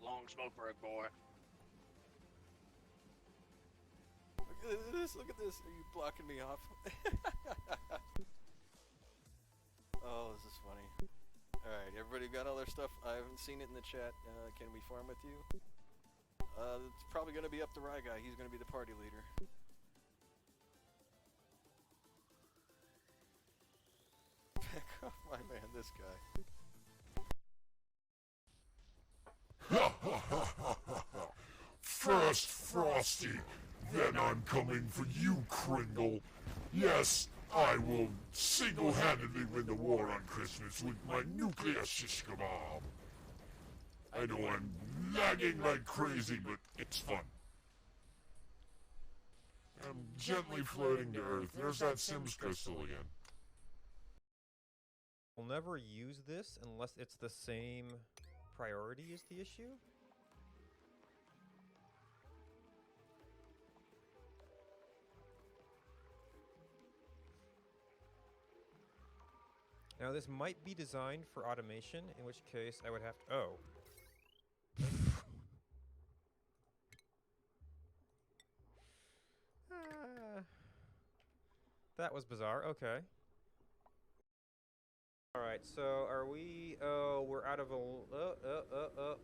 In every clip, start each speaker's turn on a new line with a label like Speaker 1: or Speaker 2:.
Speaker 1: long smoke break, boy.
Speaker 2: Look at this. Are you blocking me off? Oh, this is funny. Alright, everybody got all their stuff? I haven't seen it in the chat. Can we farm with you? It's probably going to be up to Rye Guy. He's going to be the party leader. Back off my man, this guy.
Speaker 3: First Frosty, then I'm coming for you, Kringle. Yes, I will single-handedly win the war on Christmas with my nuclear shishka bomb. I know I'm lagging like crazy, but it's fun. I'm gently floating to Earth. There's that Sims crystal again.
Speaker 4: We'll never use this unless it's the same priority as the issue. Now this might be designed for automation, in which case I would have to... Oh. That was bizarre. Okay. Alright, so are we... Oh, we're out of a...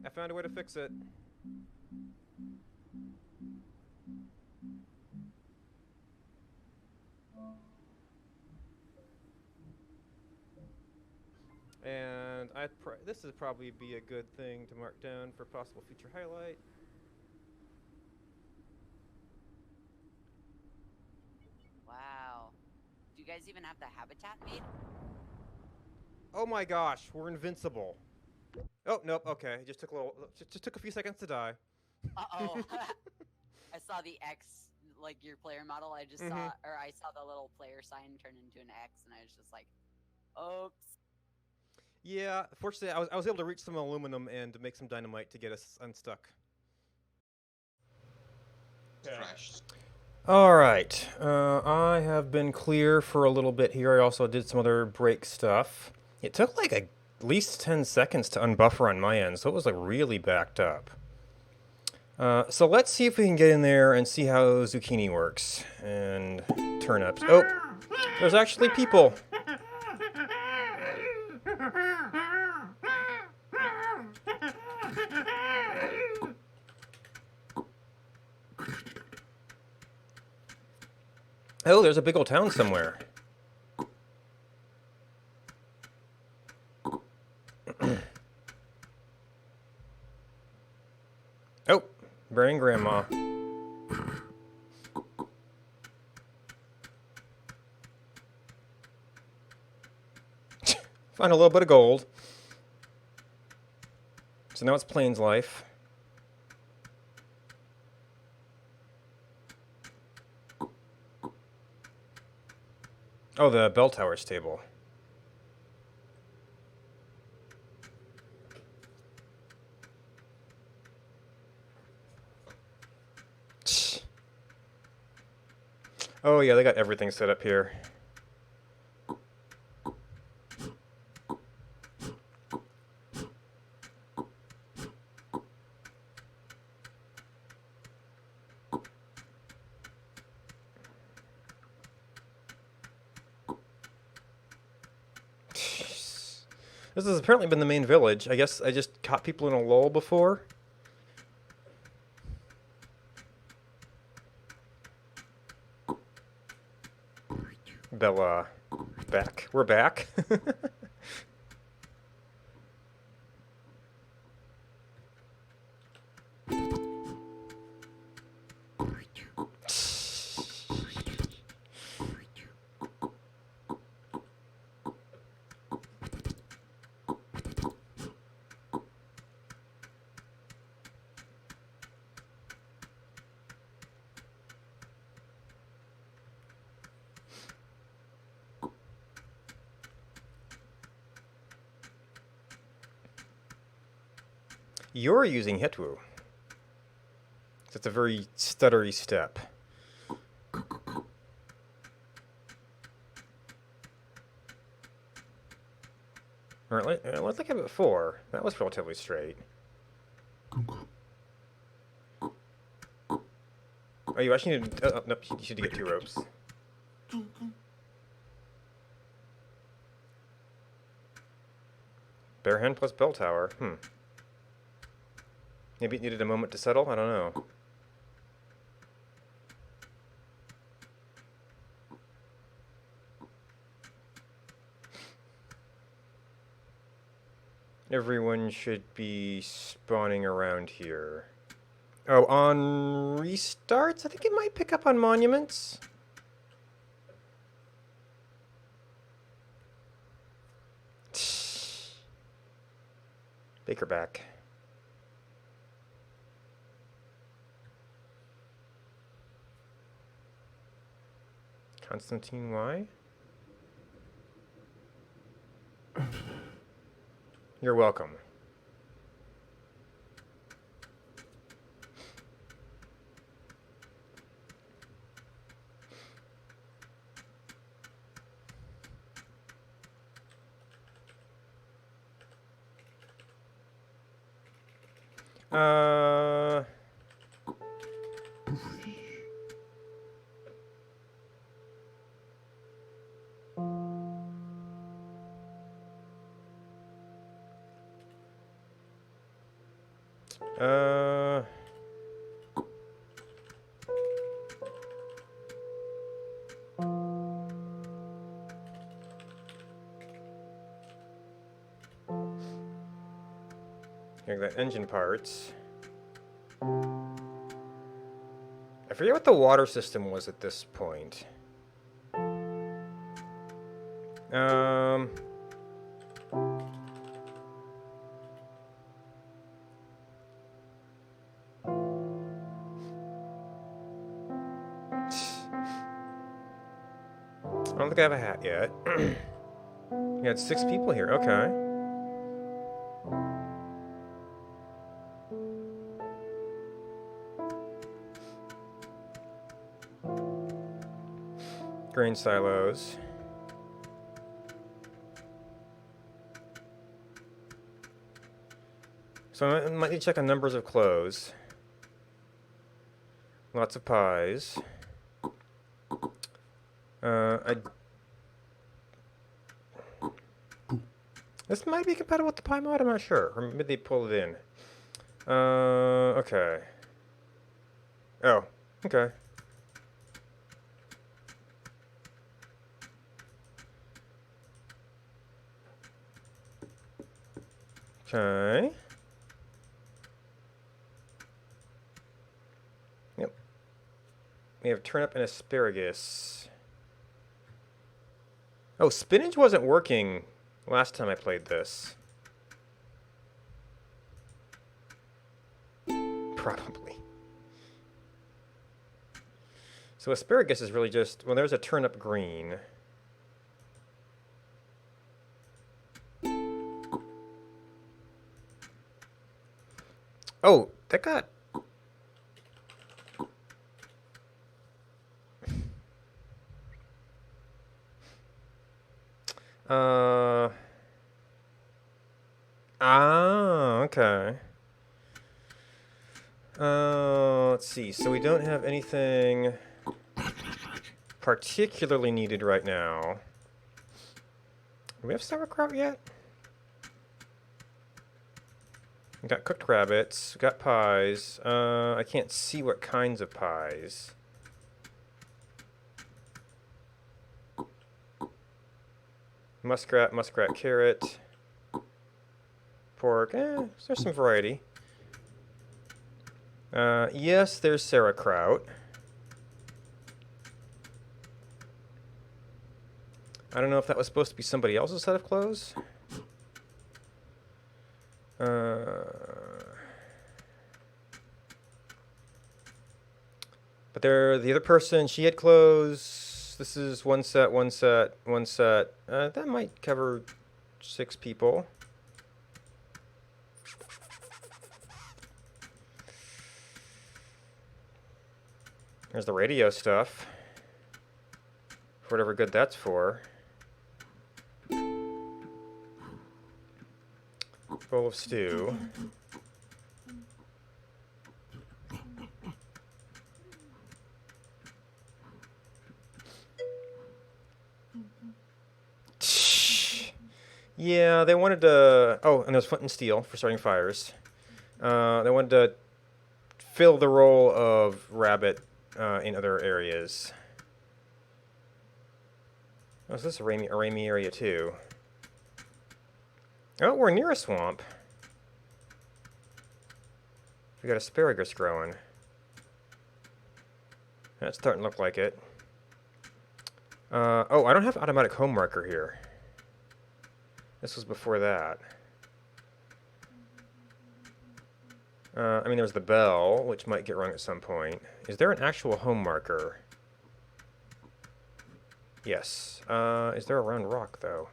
Speaker 4: I found a way to fix it. And this would probably be a good thing to mark down for possible future highlight.
Speaker 5: Wow. Do you guys even have the habitat made?
Speaker 4: Oh my gosh, we're invincible. Oh, nope, okay. It just took a few seconds to die.
Speaker 5: Uh-oh. I saw the X, like your player model. I just saw, or I saw the little player sign turn into an X, and I was just like, oops.
Speaker 4: Yeah, fortunately, I was able to reach some aluminum and make some dynamite to get us unstuck.
Speaker 6: Crashed.
Speaker 4: Alright, I have been clear for a little bit here. I also did some other break stuff. It took like at least 10 seconds to unbuffer on my end, so it was like really backed up. So let's see if we can get in there and see how zucchini works. And turnips. Oh, there's actually people. Oh, there's a big old town somewhere. Oh, burying Grandma. Find a little bit of gold. So now it's Plains life. Oh, the bell tower stable. Oh yeah, they got everything set up here. This has apparently been the main village. I guess I just caught people in a lull before. Bella, back. We're back. You're using Hitwu. That's a very stuttery step. Or let's look at it before. That was relatively straight. Oh, you actually need to... nope, you need to get 2 ropes. Bare hand plus bell tower. Maybe it needed a moment to settle? I don't know. Everyone should be spawning around here. Oh, on restarts? I think it might pick up on monuments. Baker back. Constantine Y? You're welcome. Uh... Here, got engine parts. I forget what the water system was at this point. I don't think I have a hat yet. We had 6 people here. Okay. Grain silos. So I might need to check on numbers of clothes. Lots of pies. This might be compatible with the pie mod, I'm not sure. Or maybe they pulled it in. Okay. Oh, okay. Okay. Yep. We have turnip and asparagus. Oh, spinach wasn't working last time I played this. Probably. So asparagus is really just... Well, there's a turnip green. Oh, that got... okay. Let's see. So we don't have anything particularly needed right now. Do we have sauerkraut yet? We got cooked rabbits. We got pies. I can't see what kinds of pies. Muskrat, muskrat carrot. Pork. There's some variety. Yes, there's sauerkraut. I don't know if that was supposed to be somebody else's set of clothes. But the other person, she had clothes. This is one set, one set, one set. That might cover 6 people. There's the radio stuff. For whatever good that's for. bowl of stew. Yeah, they wanted to... Oh, and there's flint and steel for starting fires. They wanted to fill the role of rabbit in other areas. Oh, is this a rainy area too? Oh, we're near a swamp. We got asparagus growing. That's starting to look like it. Oh, I don't have automatic home marker here. This was before that. I mean, there's the bell, which might get rung at some point. Is there an actual home marker? Yes. Is there a round rock, though?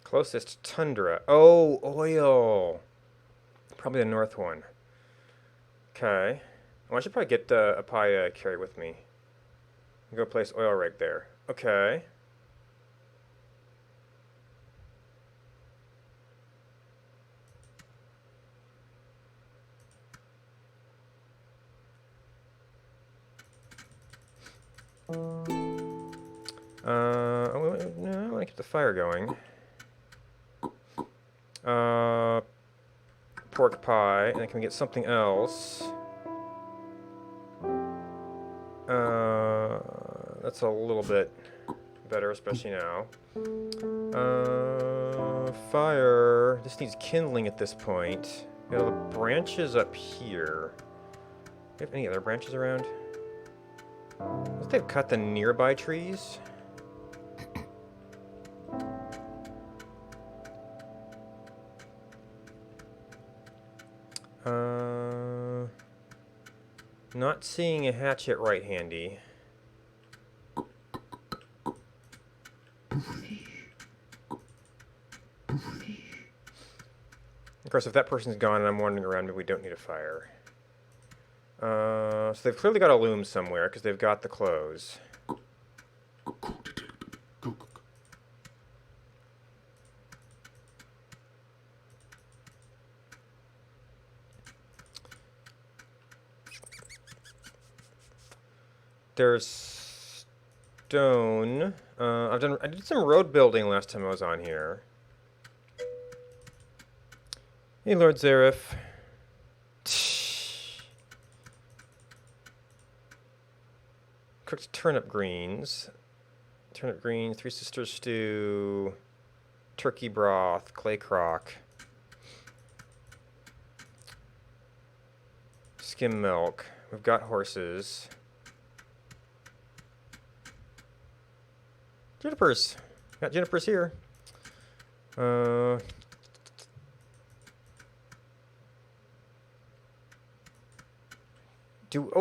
Speaker 4: Closest tundra. Oh, oil. Probably the north one. Okay. Well, I should probably get a pie carry with me. Go place oil rig there. Okay. No, I want to keep the fire going. Pork pie, and then can we get something else? That's a little bit better, especially now. Fire. This needs kindling at this point. We got all the branches up here. Do we have any other branches around? Unless they've cut the nearby trees. Not seeing a hatchet right handy. Of course, if that person's gone and I'm wandering around, maybe we don't need a fire. So they've clearly got a loom somewhere because they've got the clothes. There's stone. I did some road building last time I was on here. Hey, Lord Zareth. Cooked turnip greens. Turnip greens, Three Sisters stew, turkey broth, clay crock, skim milk. We've got horses. Junipers. Got junipers here. Oh,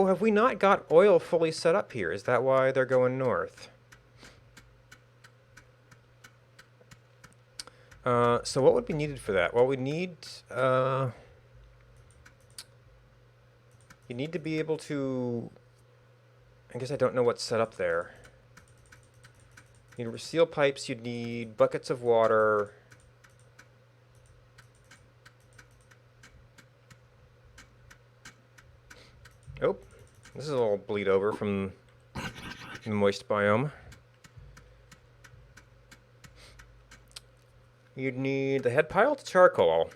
Speaker 4: have we not got oil fully set up here? Is that why they're going north? So what would be needed for that? Well, we need, you need to be able to, I guess I don't know what's set up there. You need steel pipes, you'd need buckets of water. Oh, this is a little bleed over from the moist biome. You'd need the head pile to charcoal.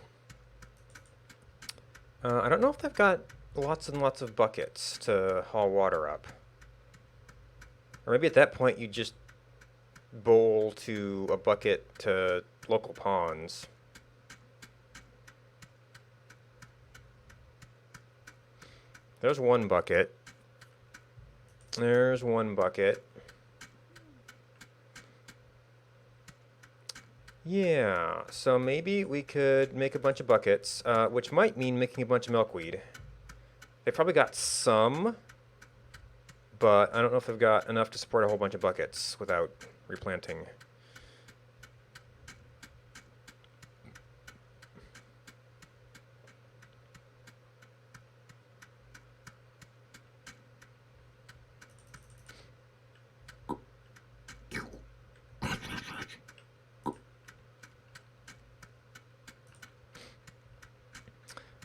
Speaker 4: I don't know if they've got lots and lots of buckets to haul water up. Or maybe at that point you just bowl to a bucket to local ponds. There's one bucket. There's one bucket. Yeah, so maybe we could make a bunch of buckets, which might mean making a bunch of milkweed. They probably got some, but I don't know if they've got enough to support a whole bunch of buckets without replanting.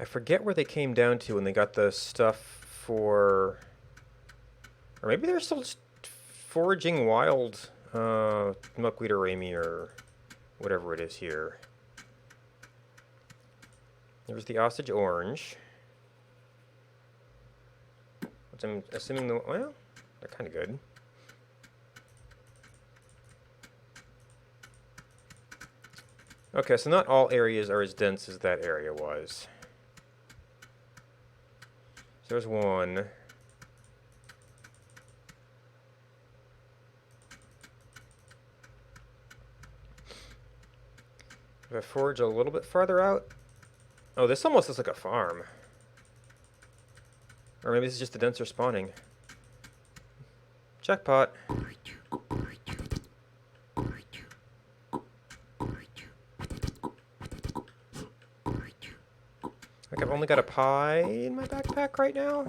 Speaker 4: I forget where they came down to when they got the stuff for... Or maybe they're still just foraging wild milkweed or Amy or whatever it is here. There's the Osage Orange. Which I'm assuming the... Well, they're kind of good. Okay, so not all areas are as dense as that area was. So there's one. If I forage a little bit farther out... Oh, this almost looks like a farm. Or maybe this is just the denser spawning. Jackpot. Like I've only got a pie in my backpack right now.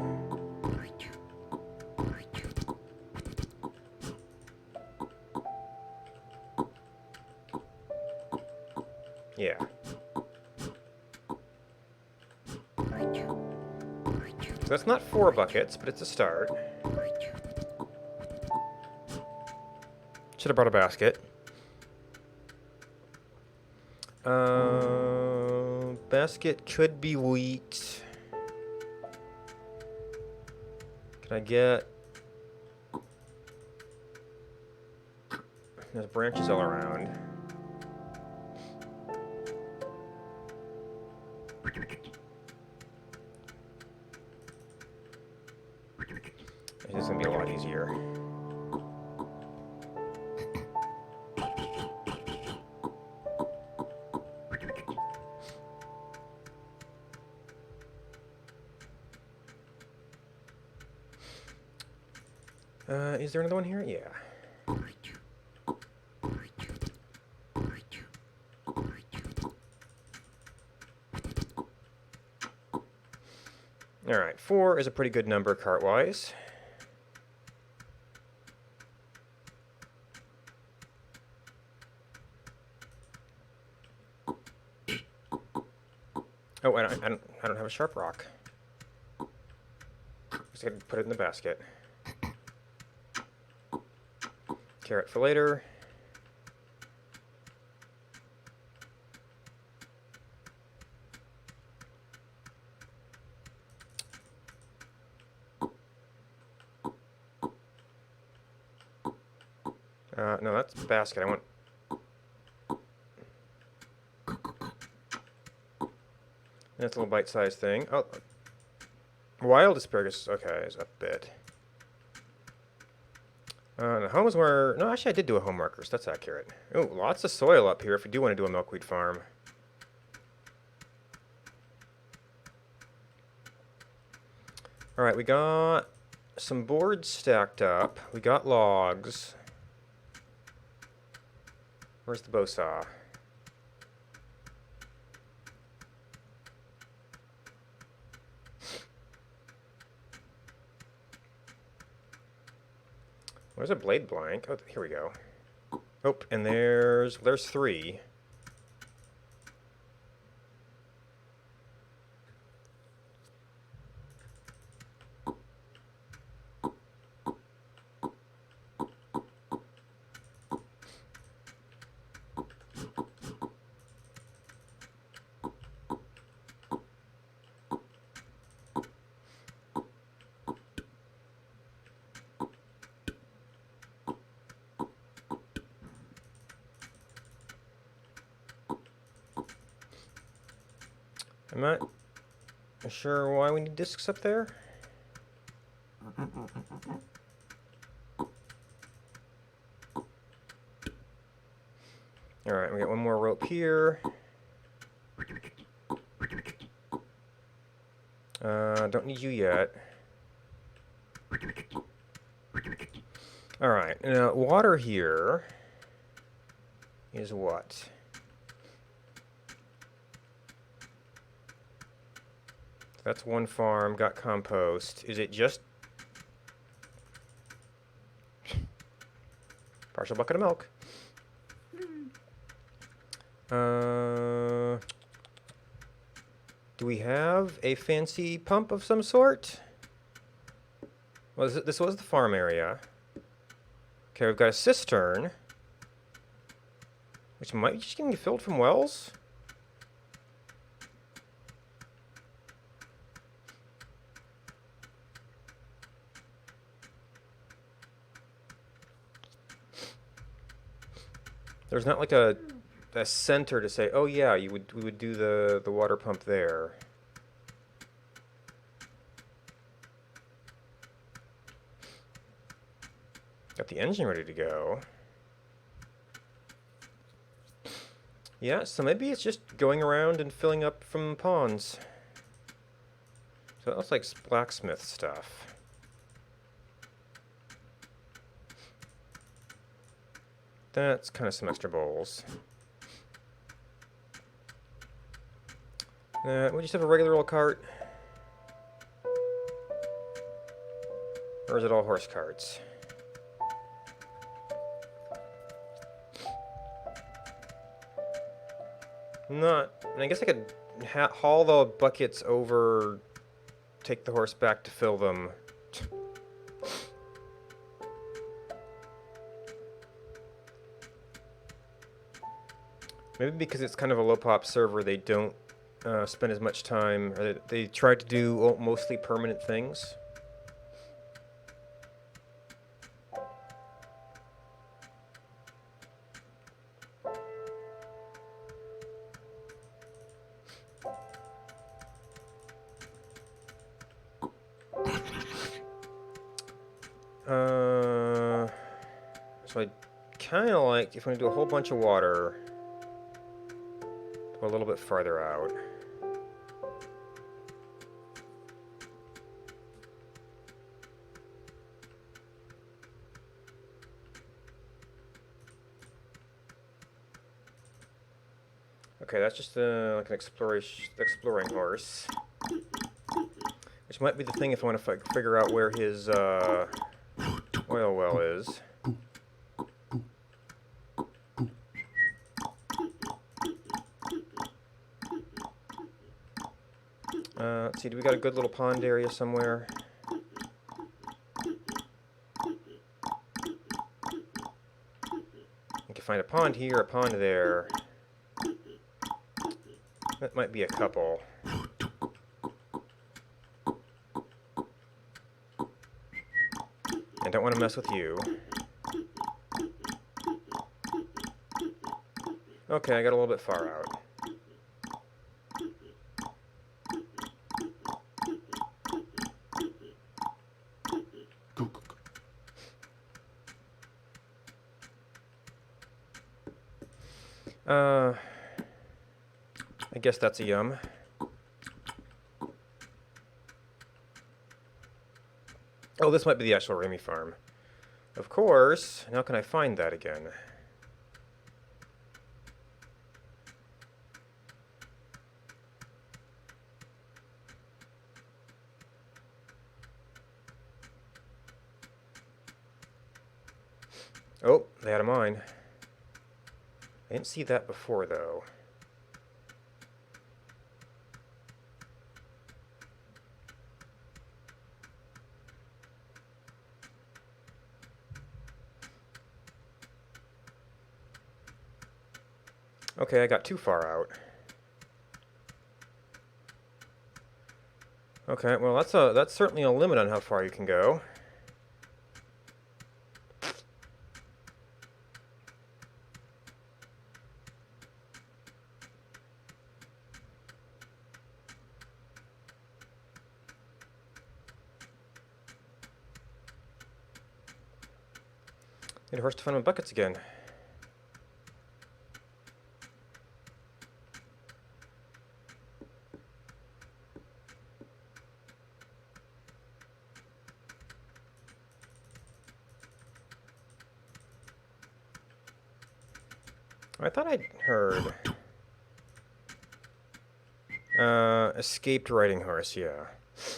Speaker 4: Yeah. So that's not 4 buckets, but it's a start. Should have brought a basket. Basket could be wheat. Can I get... There's branches all around. It's gonna be a lot easier. Is there another one here? Yeah. Alright, 4 is a pretty good number cart-wise. Oh, I don't have a sharp rock. Just gotta put it in the basket. Carrot for later. No, that's basket. I want... That's a little bite-sized thing. Oh, wild asparagus. Okay, is a bit. The home is where... No, actually, I did do a home marker, so that's accurate. Oh, lots of soil up here if we do want to do a milkweed farm. Alright, we got some boards stacked up. We got logs. Where's the bow saw? Where's a blade blank? Oh, here we go. Oh, and there's 3. I'm not sure why we need discs up there. Alright, we got one more rope here. Don't need you yet. Alright, now water here is what? That's one farm, got compost. Is it just... partial bucket of milk. Do we have a fancy pump of some sort? Well, this was the farm area. Okay, we've got a cistern, which might be just getting filled from wells. There's not like a center to say, oh yeah, we would do the water pump there. Got the engine ready to go. Yeah, so maybe it's just going around and filling up from ponds. So that looks like blacksmith stuff. That's kind of some extra bowls. We just have a regular old cart. Or is it all horse carts? I guess I could haul the buckets over, take the horse back to fill them. Maybe because it's kind of a low-pop server, they don't spend as much time, or they try to do mostly permanent things. So I kind of like, if I'm going to do a whole bunch of water, go a little bit farther out. Okay, that's just like an exploring horse. Which might be the thing if I want to figure out where his oil well is. Let's see, do we got a good little pond area somewhere? You can find a pond here, a pond there. That might be a couple. I don't want to mess with you. Okay, I got a little bit far out. I guess that's a yum. Oh, this might be the actual Remy farm. Of course. Now can I find that again? Oh, they had a mine. I didn't see that before, though. Okay, I got too far out. Okay, well that's certainly a limit on how far you can go. Need a horse to find my buckets again. I thought I'd heard. Escaped riding horse, yeah. So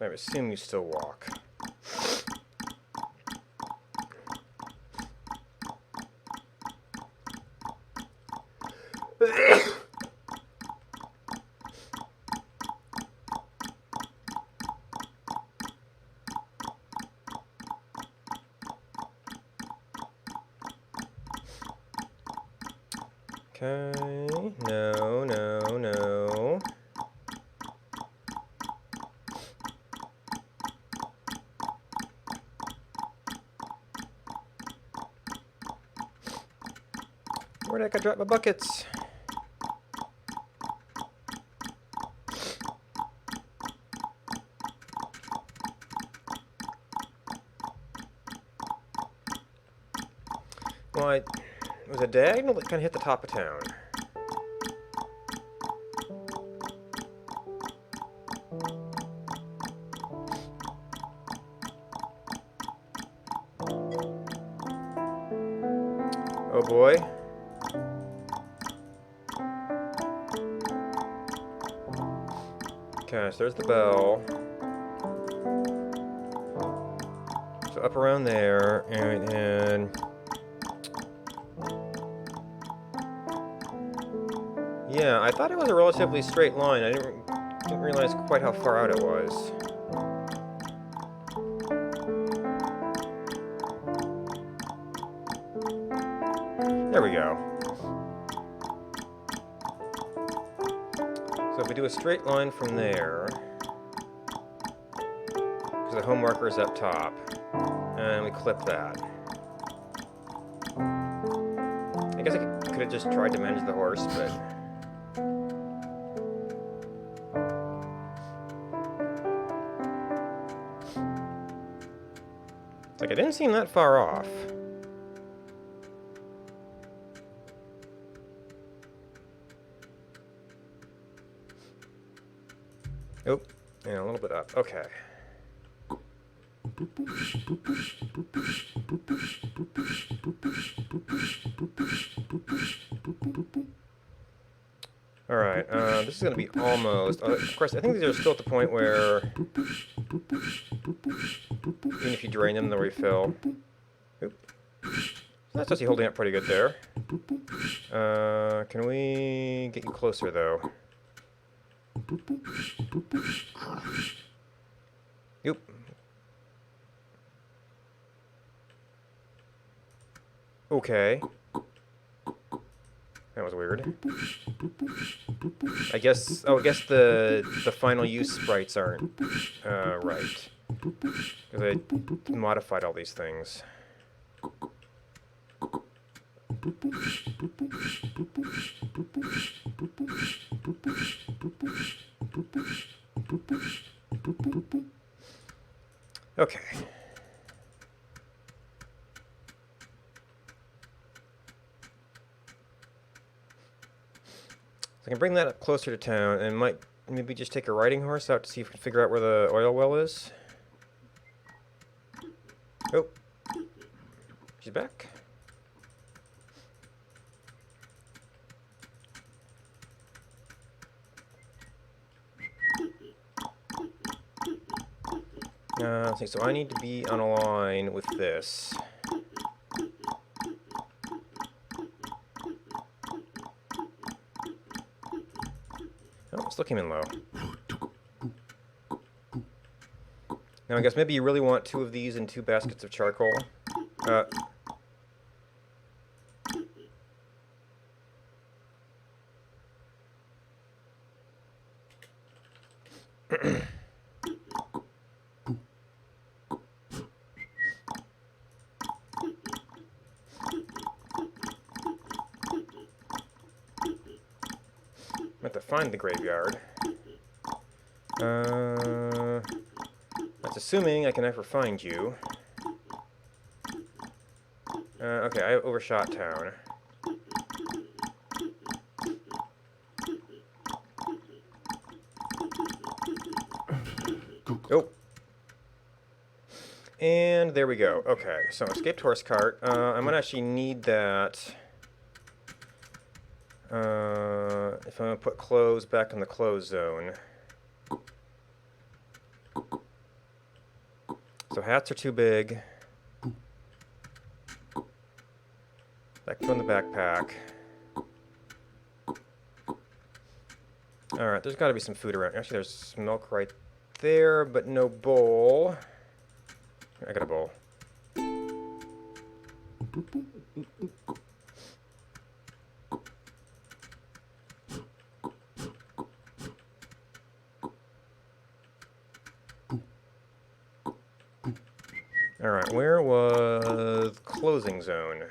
Speaker 4: I assume you still walk. Okay, no, no, no. Where'd I drop my buckets? Well, it was a diagonal that kind of hit the top of town. Oh boy. Okay, so there's the bell. So up around there, and yeah, I thought it was a relatively straight line. I didn't realize quite how far out it was. There we go. So if we do a straight line from there, because the home marker is up top, and we clip that. I guess I could have just tried to manage the horse, but... It's like, it didn't seem that far off. Oh, and a little bit up. Okay. Alright, this is going to be almost... of course, I think these are still at the point where... Even if you drain them, they'll refill. Oop. That's actually holding up pretty good there. Can we get you closer, though? Yep. Okay. That was weird. I guess... Oh, I guess the final use sprites aren't right. Because I modified all these things. Okay. So I can bring that up closer to town and might maybe just take a riding horse out to see if we can figure out where the oil well is. Oh. She's back. Let's see, so I need to be on a line with this. Oh, still came in low. Now I guess maybe you really want 2 of these and 2 baskets of charcoal. I have to find the graveyard. That's assuming I can ever find you. Okay, I overshot town. Oh. And there we go. Okay, so escaped horse cart. I might actually need that If I'm going to put clothes back in the clothes zone. So hats are too big. That can go in the backpack. Alright, there's got to be some food around. Actually, there's milk right there, but no bowl. I got a bowl. Alright, where was closing zone?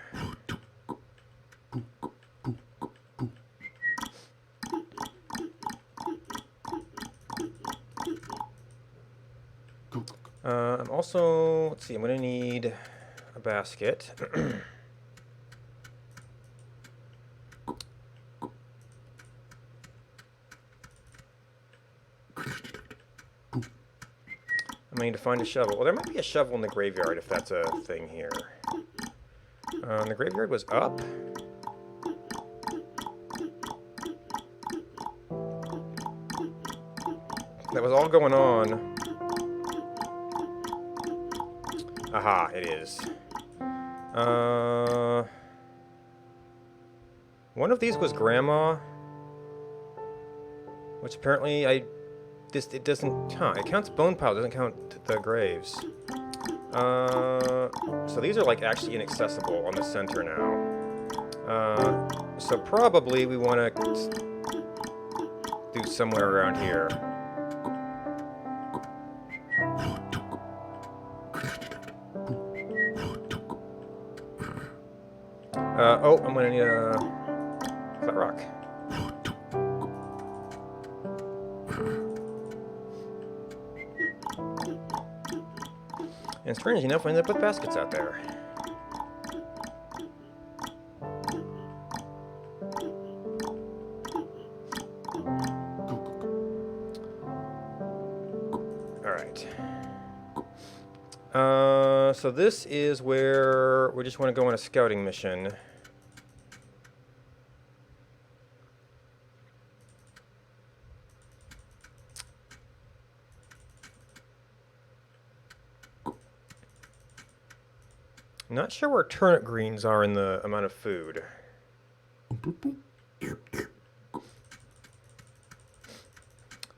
Speaker 4: I'm also, let's see, I'm going to need a basket. I need to find a shovel. Well, there might be a shovel in the graveyard if that's a thing here. The graveyard was up. That was all going on. Aha, it is. One of these was Grandma, which apparently it doesn't, it counts bone pile, doesn't count the graves. So these are like actually inaccessible on the center now. So probably we want to do somewhere around here. Oh, I'm gonna need a flat rock. And strange enough, we ended up with baskets out there. Alright. So this is where we just want to go on a scouting mission. Not sure where turnip greens are in the amount of food.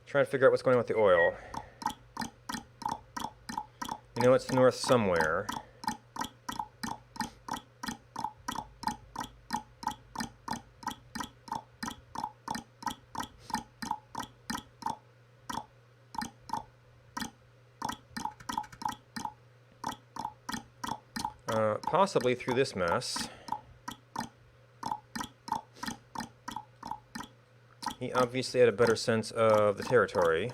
Speaker 4: Trying to figure out what's going on with the oil. You know it's north somewhere. Possibly through this mess. He obviously had a better sense of the territory.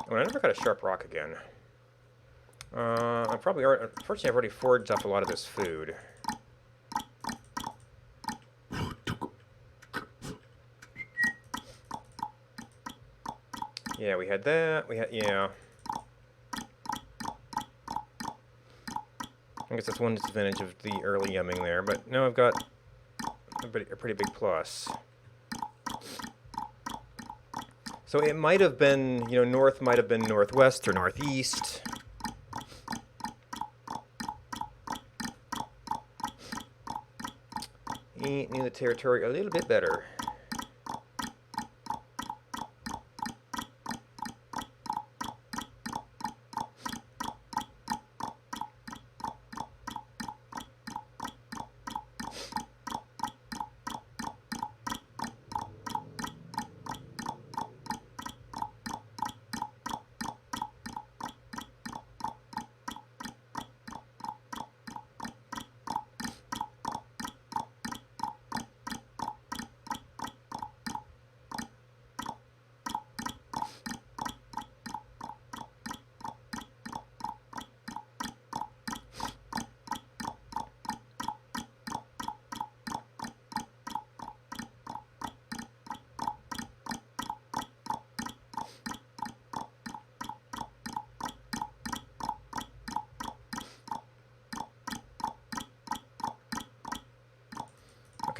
Speaker 4: Oh, I never got a sharp rock again. Unfortunately, I've already foraged off a lot of this food. Yeah, we had that. Yeah. I guess that's one disadvantage of the early yumming there, but now I've got a pretty big plus. So it might have been, north might have been northwest or northeast. Knew the territory a little bit better.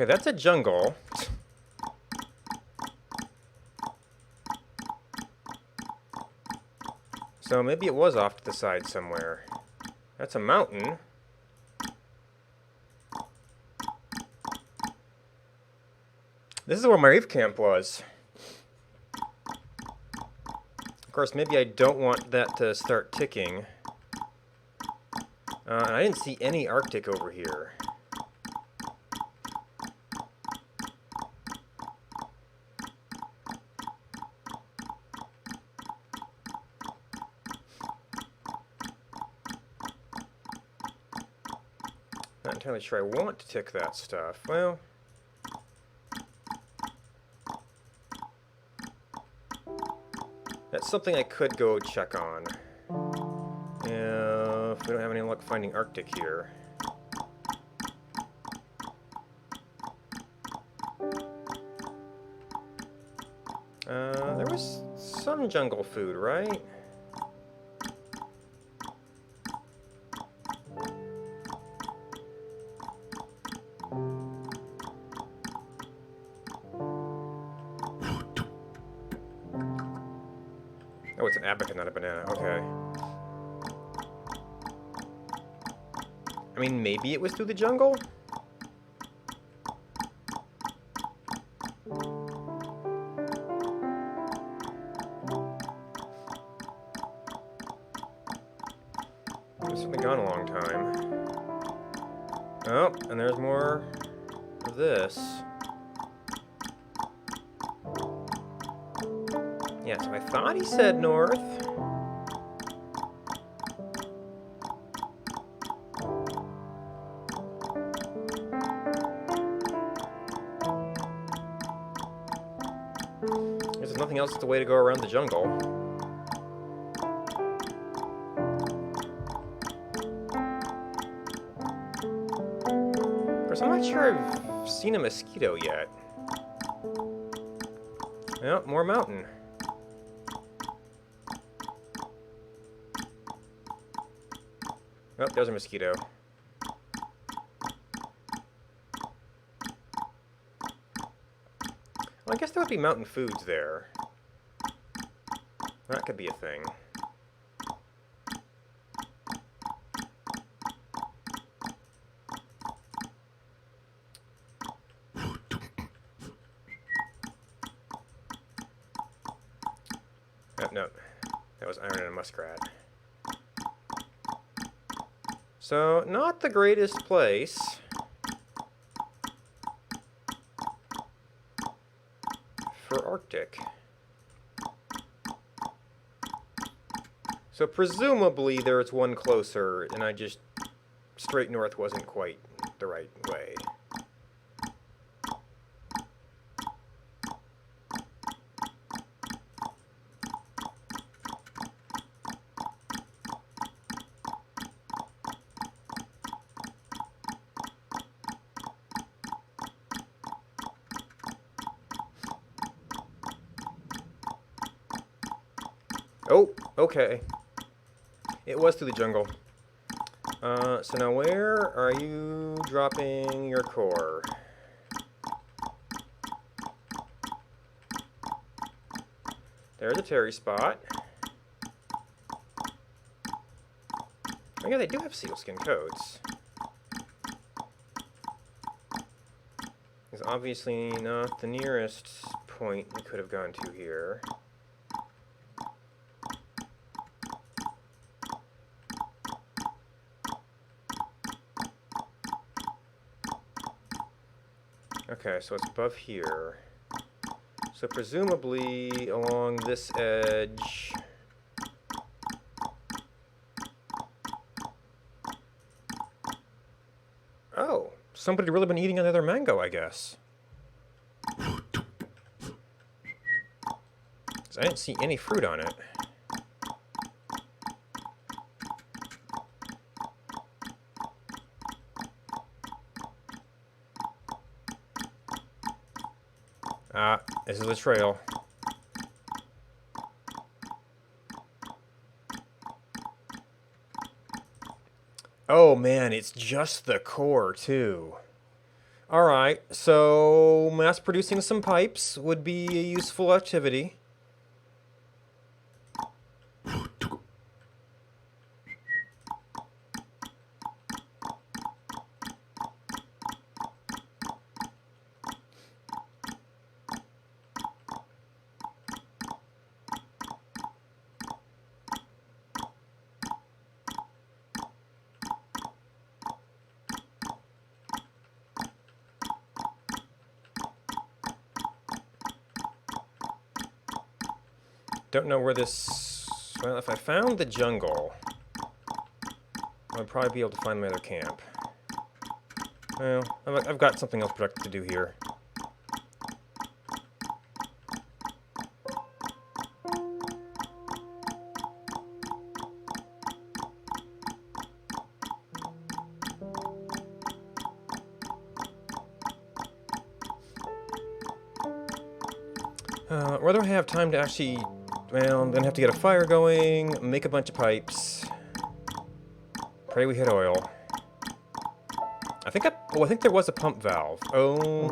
Speaker 4: Okay, that's a jungle. So maybe it was off to the side somewhere. That's a mountain. This is where my reef camp was. Of course, maybe I don't want that to start ticking. And I didn't see any Arctic over here. Not entirely sure I want to tick that stuff. Well, that's something I could go check on. If we don't have any luck finding Arctic here. There was some jungle food, right? Oh, it's an abaca, not a banana. Okay. I mean, maybe it was through the jungle? It's certainly gone a long time. Oh, and there's more of this. Yeah, so I thought he said north. There's nothing else the way to go around the jungle. Of course, I'm not sure I've seen a mosquito yet. Well, more mountain. Oh, there's a mosquito. Well, I guess there would be mountain foods there. That could be a thing. Oh, no. That was iron and a muskrat. So, not the greatest place. For Arctic. So presumably there's one closer, and I just... straight north wasn't quite the right way. Oh, okay. It was through the jungle. So now where are you dropping your core? There's a Terry spot. Oh yeah, they do have sealskin coats. It's obviously not the nearest point we could have gone to here. Okay, so it's above here. So presumably along this edge. Oh, somebody really been eating another mango, I guess. 'Cause I didn't see any fruit on it. Ah, this is a trail. Oh man, it's just the core too. Alright, so mass producing some pipes would be a useful activity. Don't know where this... Well, if I found the jungle, I'd probably be able to find my other camp. Well, I've got something else productive to do here. Whether I have time to actually... Well, I'm gonna have to get a fire going, make a bunch of pipes. Pray we hit oil. I think there was a pump valve. Oh,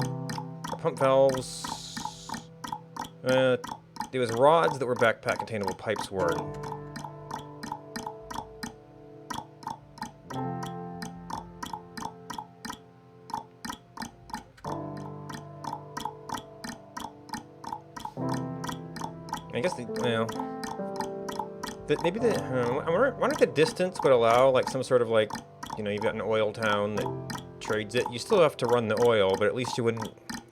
Speaker 4: pump valves. There was rods that were backpack containable, pipes weren't. I guess maybe I wonder if the distance would allow like some sort of like, you know, you've got an oil town that trades it. You still have to run the oil, but at least you'd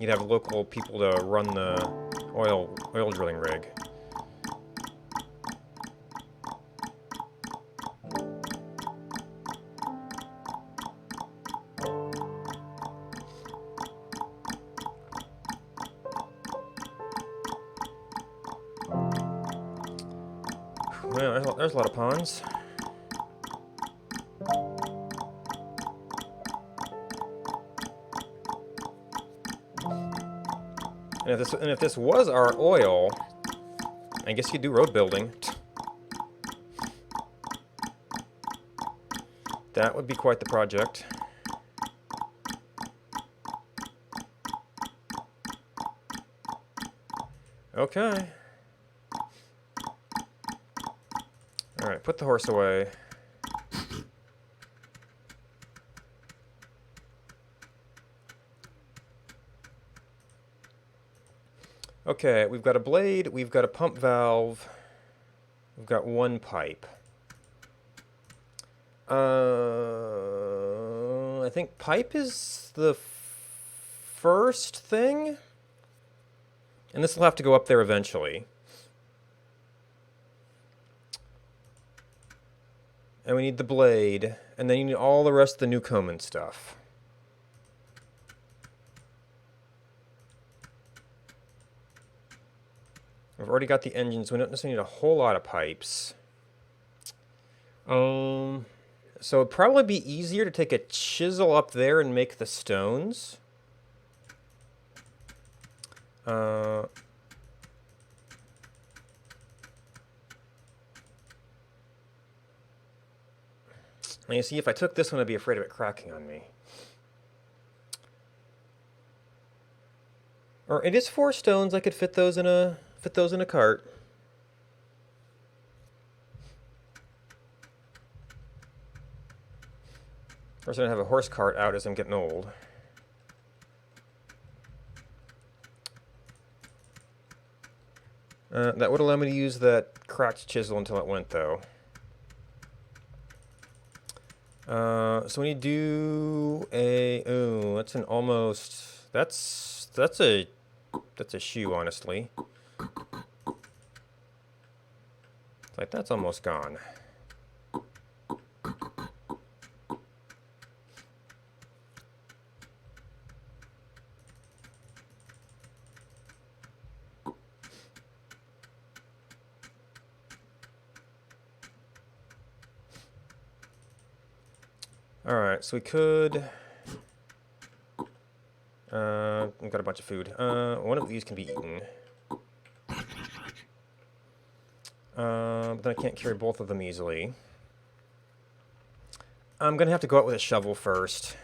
Speaker 4: have local people to run the oil drilling rig. Well, there's a lot of ponds. And if this was our oil, I guess you'd do road building. That would be quite the project. Okay. Alright, put the horse away. Okay, we've got a blade, we've got a pump valve, we've got one pipe. I think pipe is the first thing? And this will have to go up there eventually. And we need the blade, and then you need all the rest of the Newcomen stuff. We've already got the engines, we don't necessarily need a whole lot of pipes. So it'd probably be easier to take a chisel up there and make the stones. And you see, if I took this one, I'd be afraid of it cracking on me. Or it is 4 stones. I could fit those in a cart. Of course, I don't have a horse cart out as I'm getting old. That would allow me to use that cracked chisel until it went, though. So we need to do a... Ooh, that's an almost... That's a shoe, honestly. It's like, that's almost gone. Alright, so we could... I've got a bunch of food. One of these can be eaten. But then I can't carry both of them easily. I'm going to have to go out with a shovel first.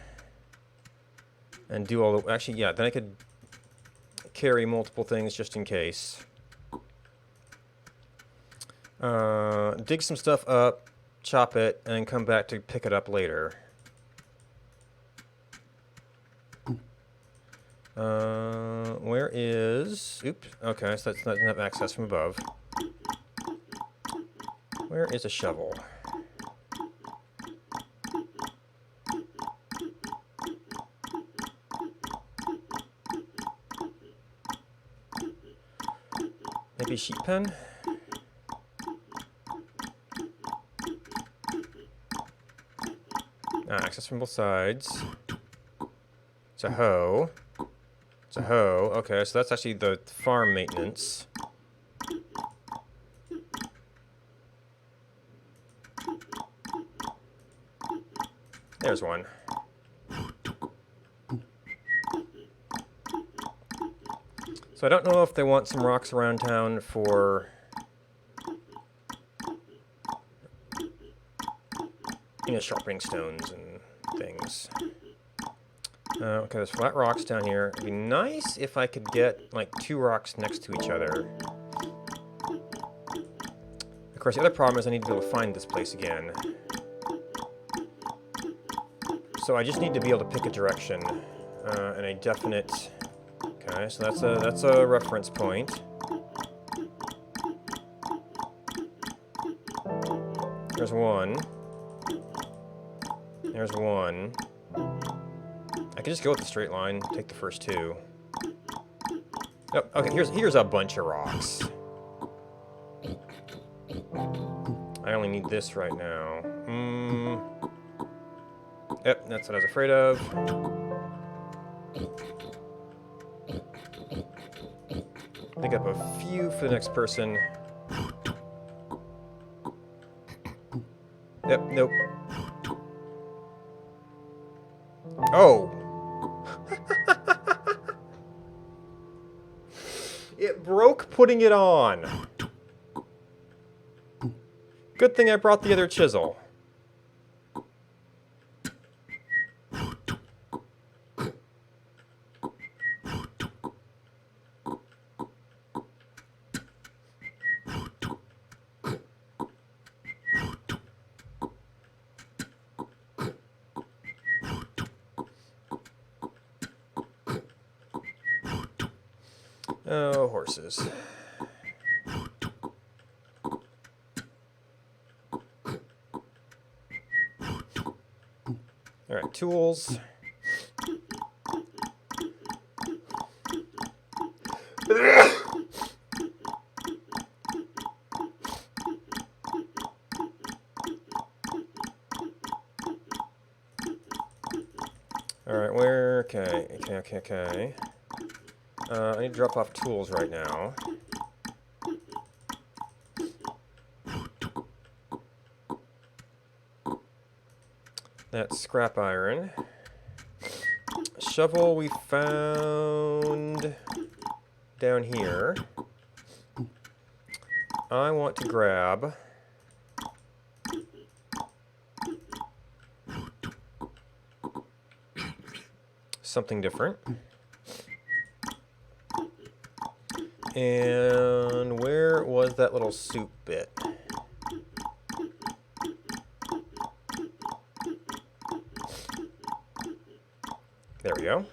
Speaker 4: And do all the... Actually, yeah, then I could carry multiple things just in case. Dig some stuff up, chop it, and then come back to pick it up later. Where is... Oops. Okay, so that's not have access from above. Where is a shovel? Maybe a sheep pen? Access from both sides. It's a hoe. It's a hoe. Okay, so that's actually the farm maintenance. There's one. So I don't know if they want some rocks around town for... you know, sharpening stones and things. Okay, there's flat rocks down here. It'd be nice if I could get, like, 2 rocks next to each other. Of course, the other problem is I need to be able to find this place again. So I just need to be able to pick a direction and a definite... Okay, so that's a reference point. There's one. There's one. I could just go with the straight line, take the first 2. Oh, okay, here's a bunch of rocks. I only need this right now. Yep, that's what I was afraid of. Pick up a few for the next person. Yep, nope. Oh! It broke putting it on. Good thing I brought the other chisel. Oh, horses. Alright, tools. Alright, where... Okay. I need to drop off tools right now. That's scrap iron. Shovel we found down here. I want to grab something different. And where was that little soup bit? There we go.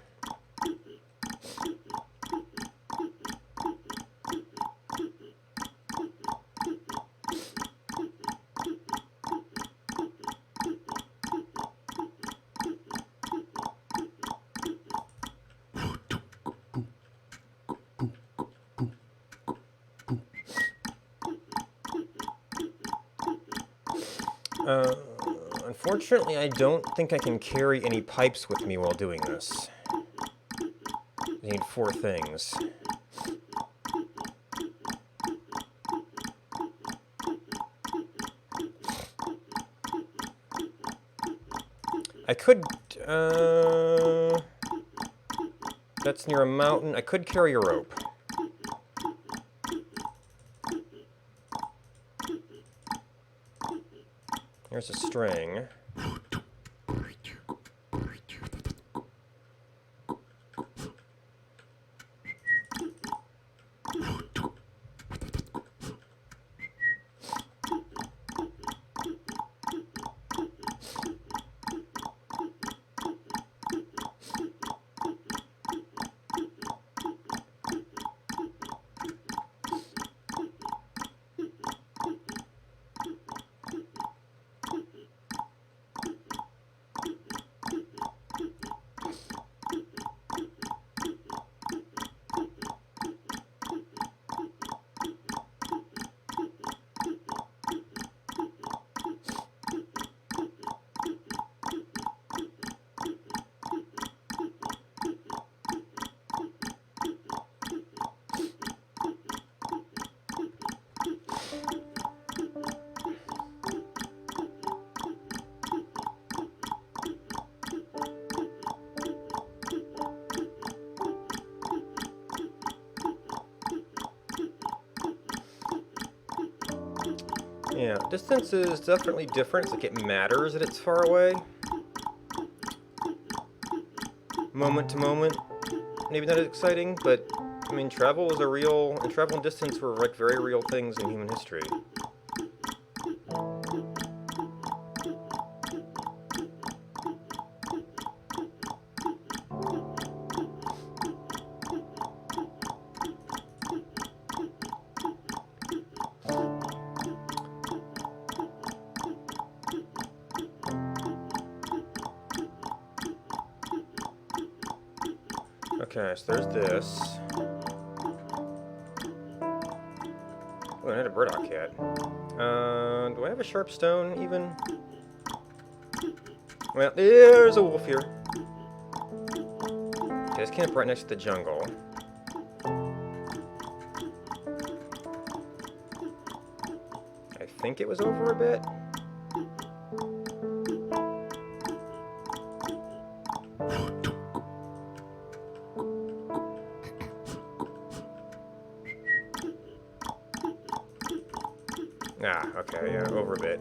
Speaker 4: Unfortunately, I don't think I can carry any pipes with me while doing this. I need 4 things. I could, that's near a mountain. I could carry a rope. Here's a string. Yeah, distance is definitely different. It's like it matters that it's far away. Moment to moment, maybe not as exciting, but I mean, travel is a real, and travel and distance were like very real things in human history. Okay, so there's this. Oh, I had a burdock cat. Do I have a sharp stone, even? Well, there's a wolf here. Okay, let's camp right next to the jungle. I think it was over a bit. Ah, okay, yeah, over a bit.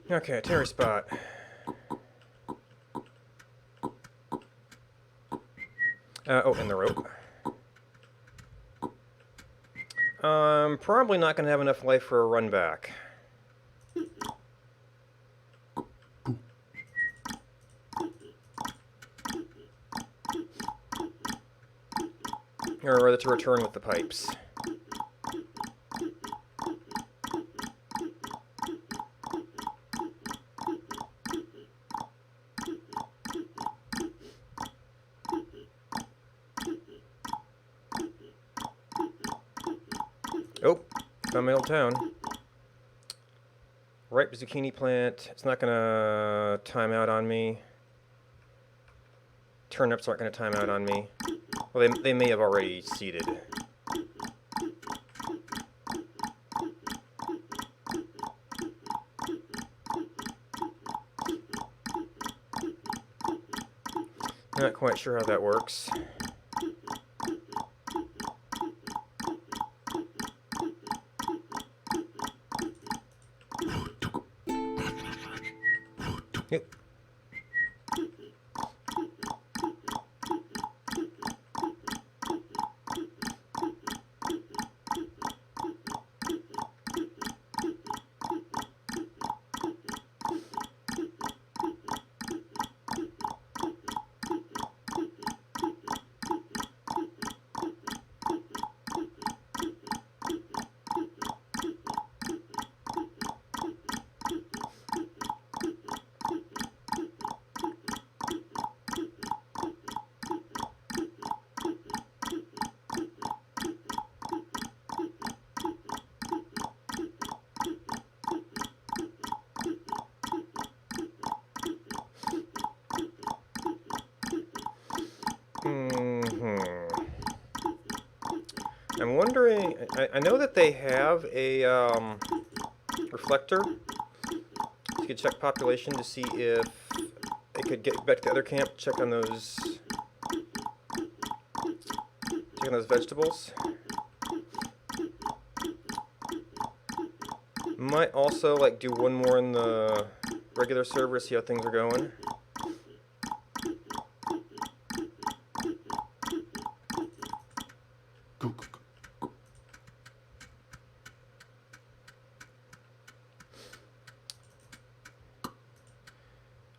Speaker 4: Okay, terror spot. Oh, and the rope. Probably not going to have enough life for a run back. Or rather to return with the pipes. Oh, found my old town. Ripe zucchini plant. It's not gonna time out on me. Turnips aren't gonna time out on me. Well, they may have already seeded. Not quite sure how that works. Yep. I'm wondering, I know that they have a reflector. So you could check population to see if they could get back to the other camp, check on those vegetables. Might also like do one more in the regular server, see how things are going.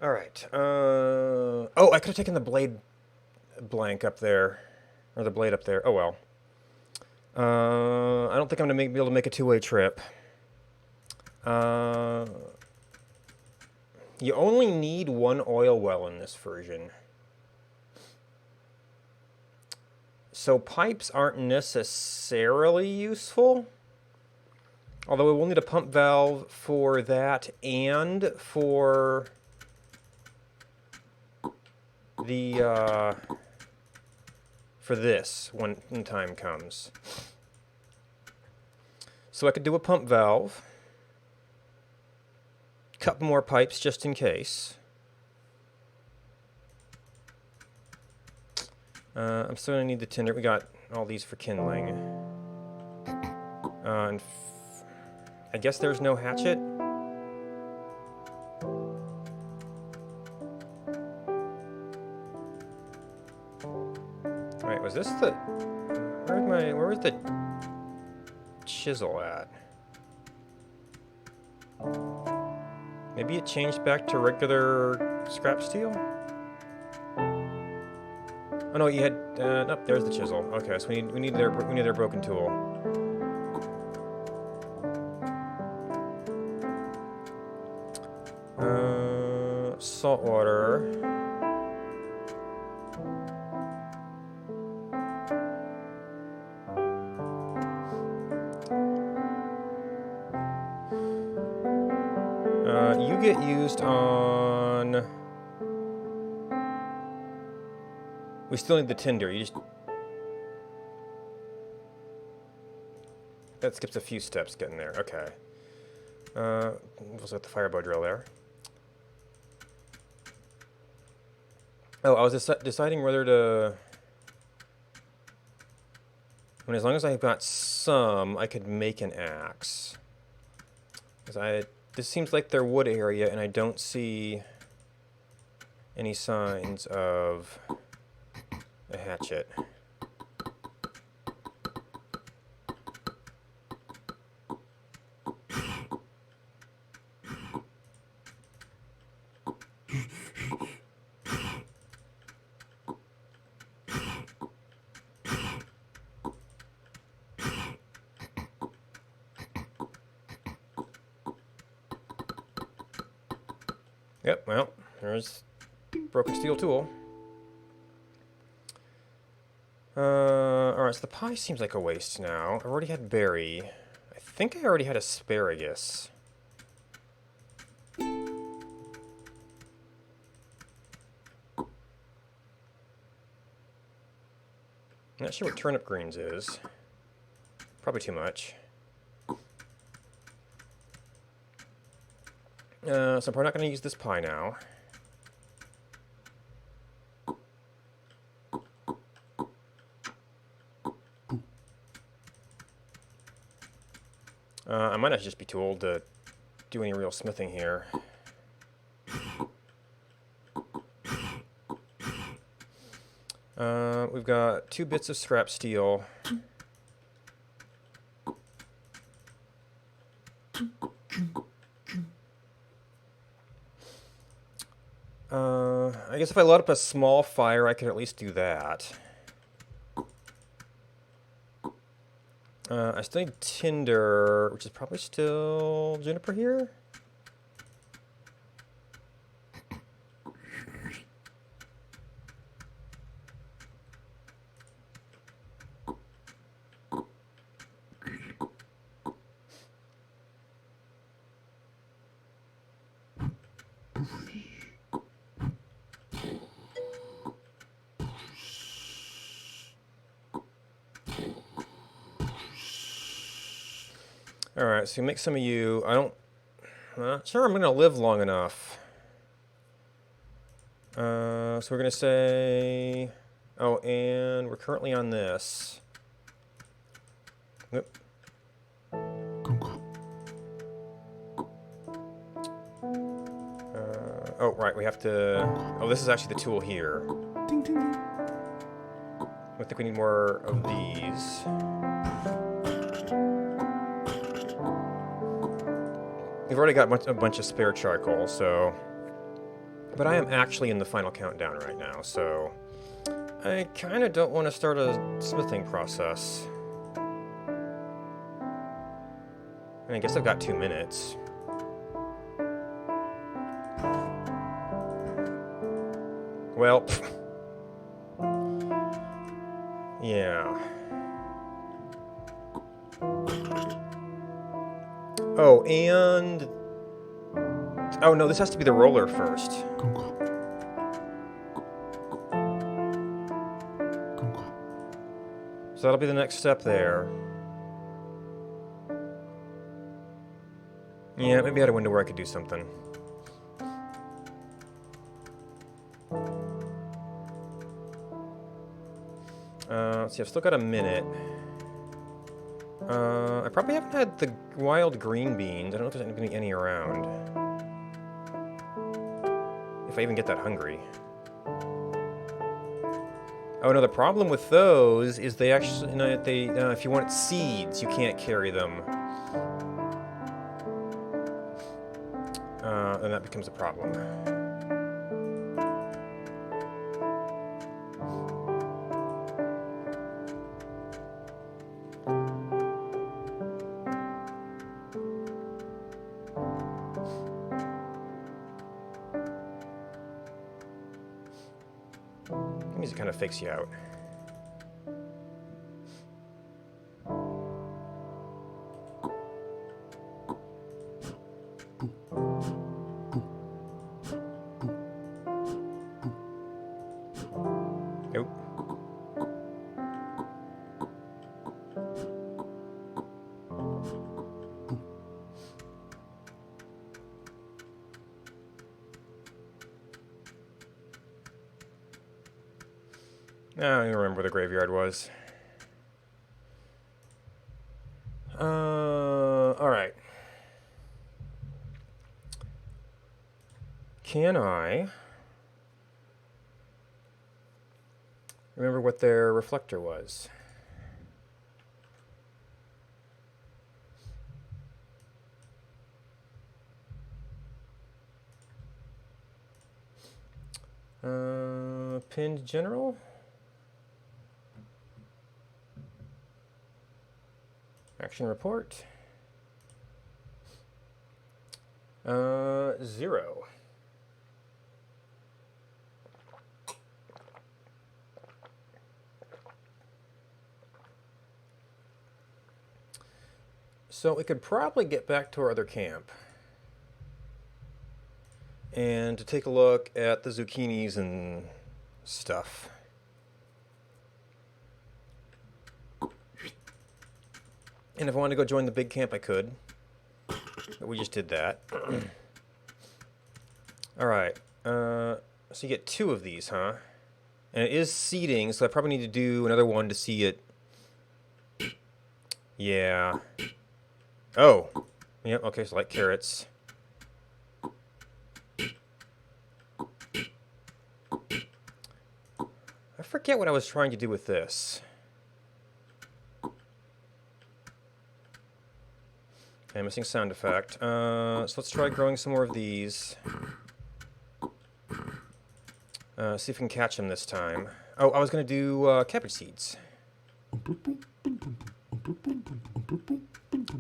Speaker 4: All right. Oh, I could have taken the blade blank up there, or the blade up there. Oh well. I don't think I'm gonna be able to make a two-way trip. You only need one oil well in this version. So pipes aren't necessarily useful. Although we will need a pump valve for that and for the for this when time comes. So I could do a pump valve. Couple more pipes just in case. I'm still gonna need the tinder. We got all these for kindling. And I guess there's no hatchet. Alright, was this the... Where was the chisel at? Maybe it changed back to regular scrap steel? Oh no, you had... nope, there's the chisel. Okay, so we need their broken tool. Salt water. You get used on... We still need the tinder. You just... That skips a few steps getting there. Okay. We'll set the firebow drill there. Oh, I was deciding whether to... I mean, as long as I've got some, I could make an axe. Because this seems like their wood area, and I don't see any signs of a hatchet. Yep, well, there's broken steel tool. Alright, so the pie seems like a waste now. I've already had berry. I think I already had asparagus. I'm not sure what turnip greens is. Probably too much. So I'm probably not going to use this pie now. I might not just be too old to do any real smithing here. We've got 2 bits of scrap steel. I guess if I load up a small fire, I could at least do that. I still need tinder, which is probably still juniper here. Alright, so you make some of you. I'm not sure I'm going to live long enough. So we're going to say... Oh, and we're currently on this. Yep. Oh, right, we have to... Oh, this is actually the tool here. I think we need more of these. We've already got a bunch of spare charcoal, so... But I am actually in the final countdown right now, so... I kind of don't want to start a smithing process. And I guess I've got 2 minutes. Well... Yeah... Oh, and... Oh, no, this has to be the roller first. So that'll be the next step there. Yeah, maybe I had a window where I could do something. Let's see, I've still got a minute. I probably haven't had the wild green beans. I don't know if there's going to be any around. If I even get that hungry. Oh no, the problem with those is they actually, if you want seeds, you can't carry them. And that becomes a problem. Music kind of fakes you out. Nope. I don't even remember where the graveyard was. Alright. Can I remember what their reflector was? Pinned general? Action report. 0. So we could probably get back to our other camp and to take a look at the zucchinis and stuff. And if I wanted to go join the big camp, I could. But we just did that. Alright. So you get 2 of these, huh? And it is seeding, so I probably need to do another one to see it. Yeah. Oh. Yep, okay, so like carrots. I forget what I was trying to do with this. Okay, missing sound effect. So let's try growing some more of these. See if we can catch them this time. Oh, I was going to do cabbage seeds.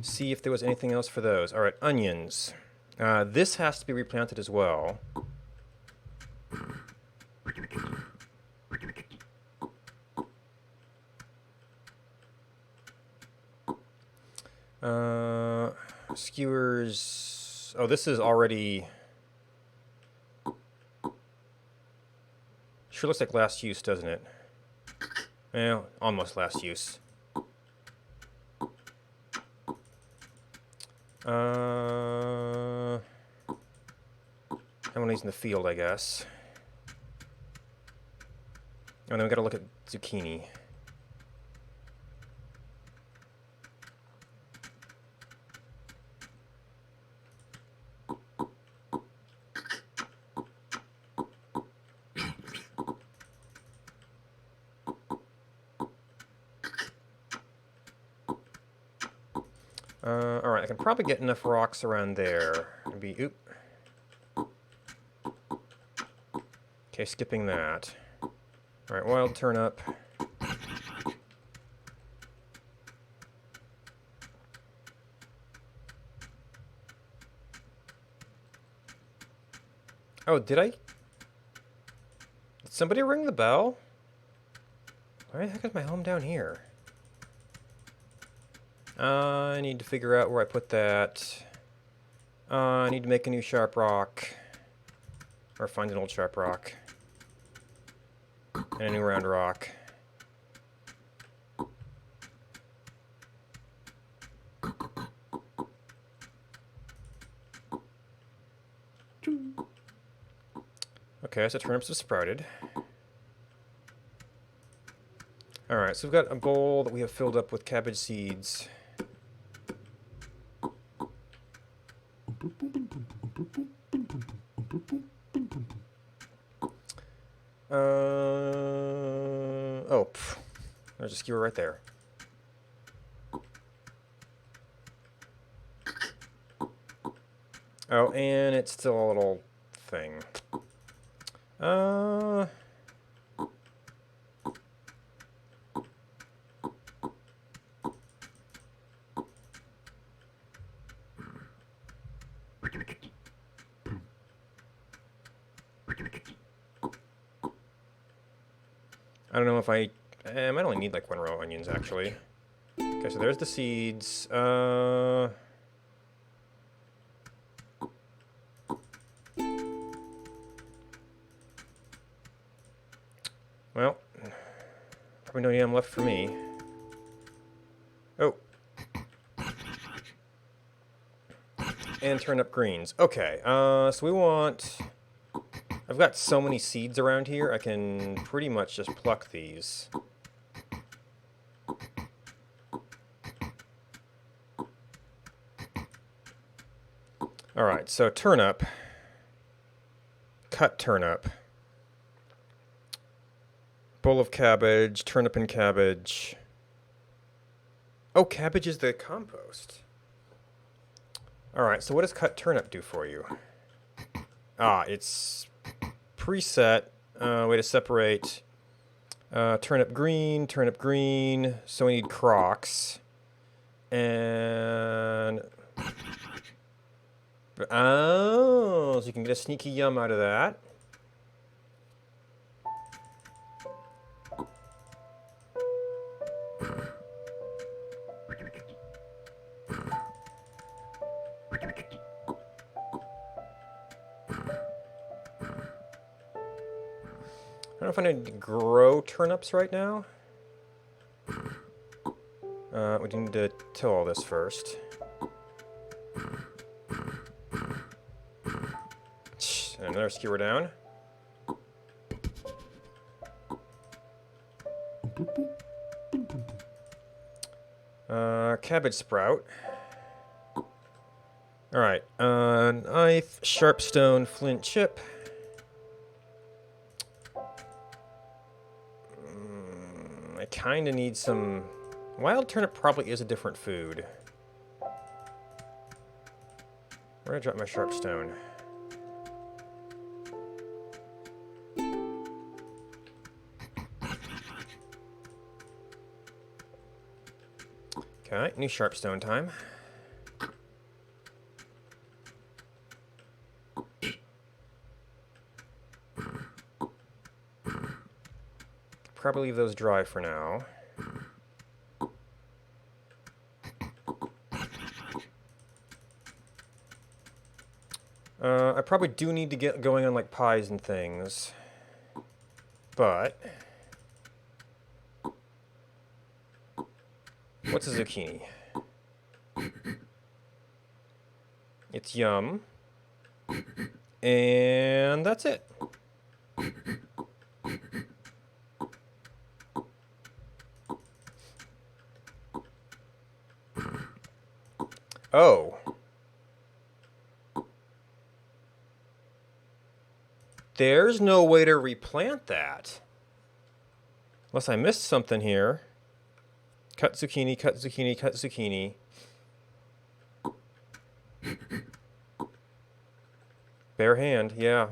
Speaker 4: See if there was anything else for those. Alright, onions. This has to be replanted as well. Skewers. Oh, this is already. Sure looks like last use, doesn't it? Well, almost last use. Have one of these in the field, I guess. Oh, then we gotta look at zucchini. Alright, I can probably get enough rocks around there. Maybe, oop. Okay, skipping that. Alright, wild turnip. Oh, did I? Did somebody ring the bell? Where the heck is my home down here? I need to figure out where I put that. I need to make a new sharp rock. Or find an old sharp rock. And a new round rock. Okay, so turnips have sprouted. Alright, so we've got a bowl that we have filled up with cabbage seeds. Oh, there's a skewer right there. Oh, and it's still a little thing. I don't know if I might only need like 1 row of onions, actually. Okay, so there's the seeds. Well, probably no yam left for me. Oh. And turnip greens. Okay, so we want... I've got so many seeds around here, I can pretty much just pluck these. Alright, so turnip. Cut turnip. Bowl of cabbage, turnip and cabbage. Oh, cabbage is the compost. Alright, so what does cut turnip do for you? Ah, it's preset way to separate turnip green, so we need crocks. And... oh, so you can get a sneaky yum out of that. I don't know if I need to grow turnips right now. We need to till all this first. And another skewer down. Cabbage sprout. Alright, knife, sharp stone, flint chip. I kinda need some... wild turnip probably is a different food. Where did I drop my sharp stone? Okay, new sharp stone time. Probably leave those dry for now. I probably do need to get going on like pies and things. But... what's a zucchini? It's yum. And that's it. Oh. There's no way to replant that. Unless I missed something here. Cut zucchini, cut zucchini, cut zucchini. Bare hand, yeah.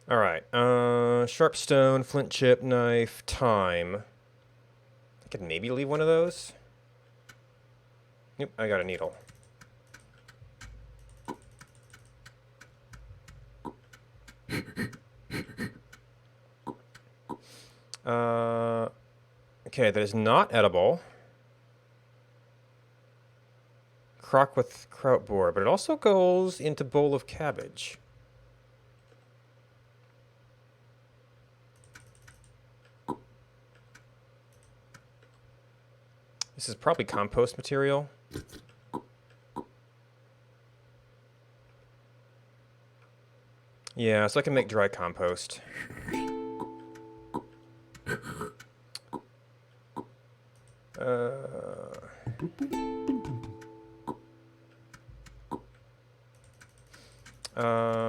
Speaker 4: Alright, sharp stone, flint chip, knife, thyme. I could maybe leave one of those. Yep, I got a needle. Okay, that is not edible. Crock with kraut boar, but it also goes into bowl of cabbage. This is probably compost material. Yeah, so I can make dry compost.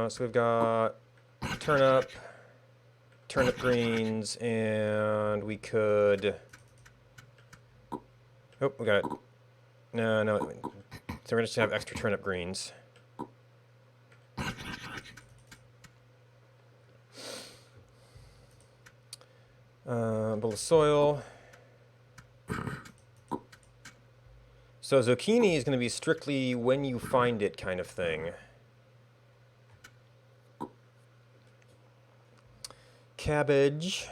Speaker 4: So we've got turnip greens, and we could... Oh, we got it. No. So we're just gonna have extra turnip greens. Bowl of soil. So zucchini is going to be strictly when you find it kind of thing. Cabbage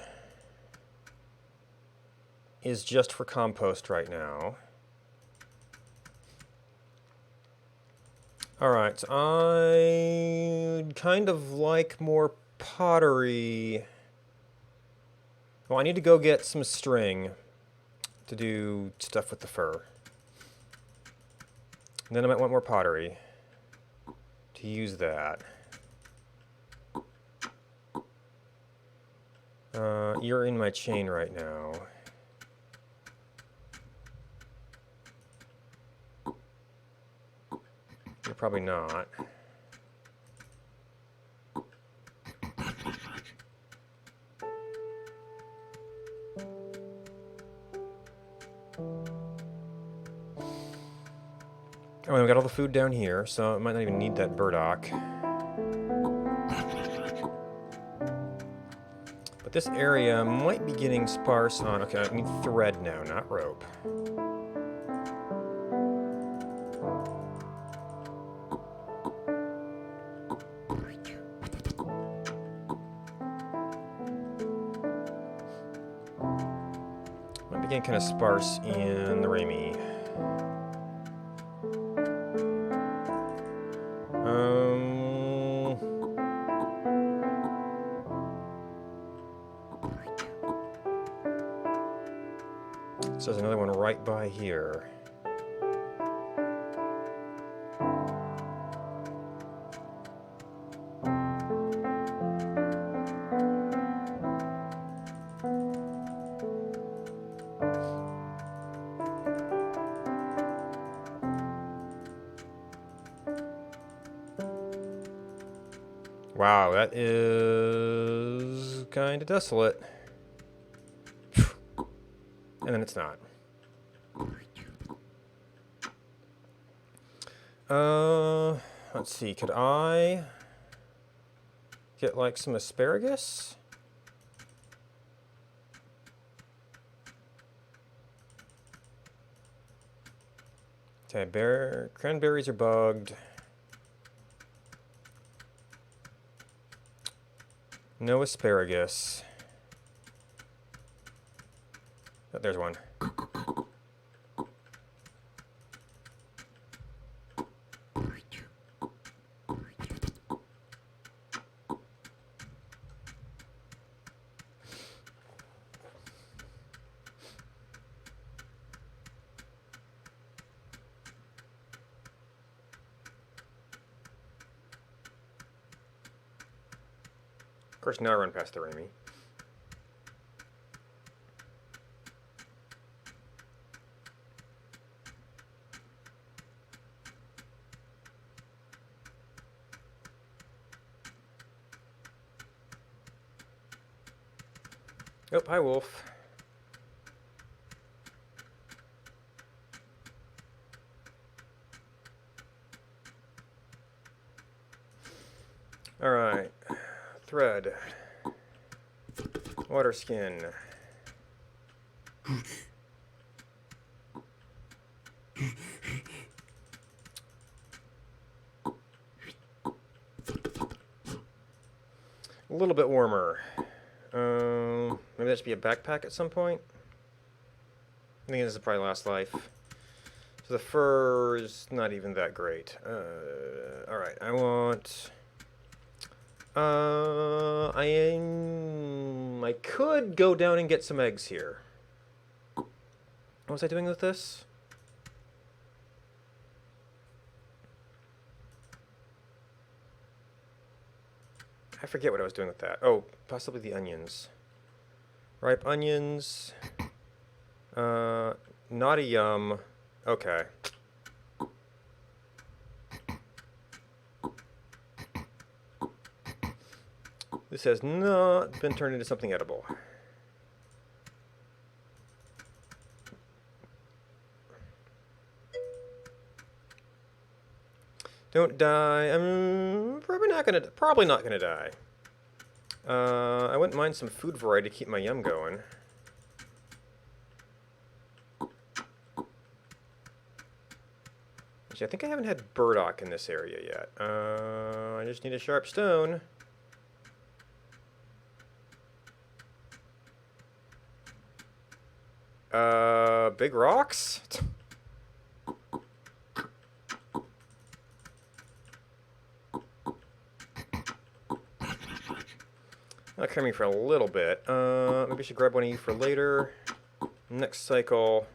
Speaker 4: is just for compost right now. Alright, so I'd kind of like more pottery. Well, I need to go get some string to do stuff with the fur. And then I might want more pottery to use that. You're in my chain right now. You're probably not. Oh, and we got all the food down here, so I might not even need that burdock. But this area might be getting sparse on... Okay, I need thread now, not rope. Might be getting kind of sparse in the Rami. So there's another one right by here. Wow, that is kind of desolate. And then it's not. Let's see, could I get like some asparagus? Okay, cranberries are bugged. No asparagus. Oh, there's one. Of course, now I run past the Rami. Oh, hi, Wolf. All right. Thread. Water skin. A little bit warmer. Maybe that should be a backpack at some point. I think this is probably last life. So the fur is not even that great. Alright, I want... I could go down and get some eggs here. Well, was I doing with this? I forget what I was doing with that. Oh, possibly the onions. Ripe onions. Not a yum. Okay. This has not been turned into something edible. Don't die. I'm probably not gonna die. I wouldn't mind some food variety to keep my yum going. Actually, I think I haven't had burdock in this area yet. I just need a sharp stone. Big rocks? That'll carry me for a little bit. Maybe I should grab one of you for later. Next cycle.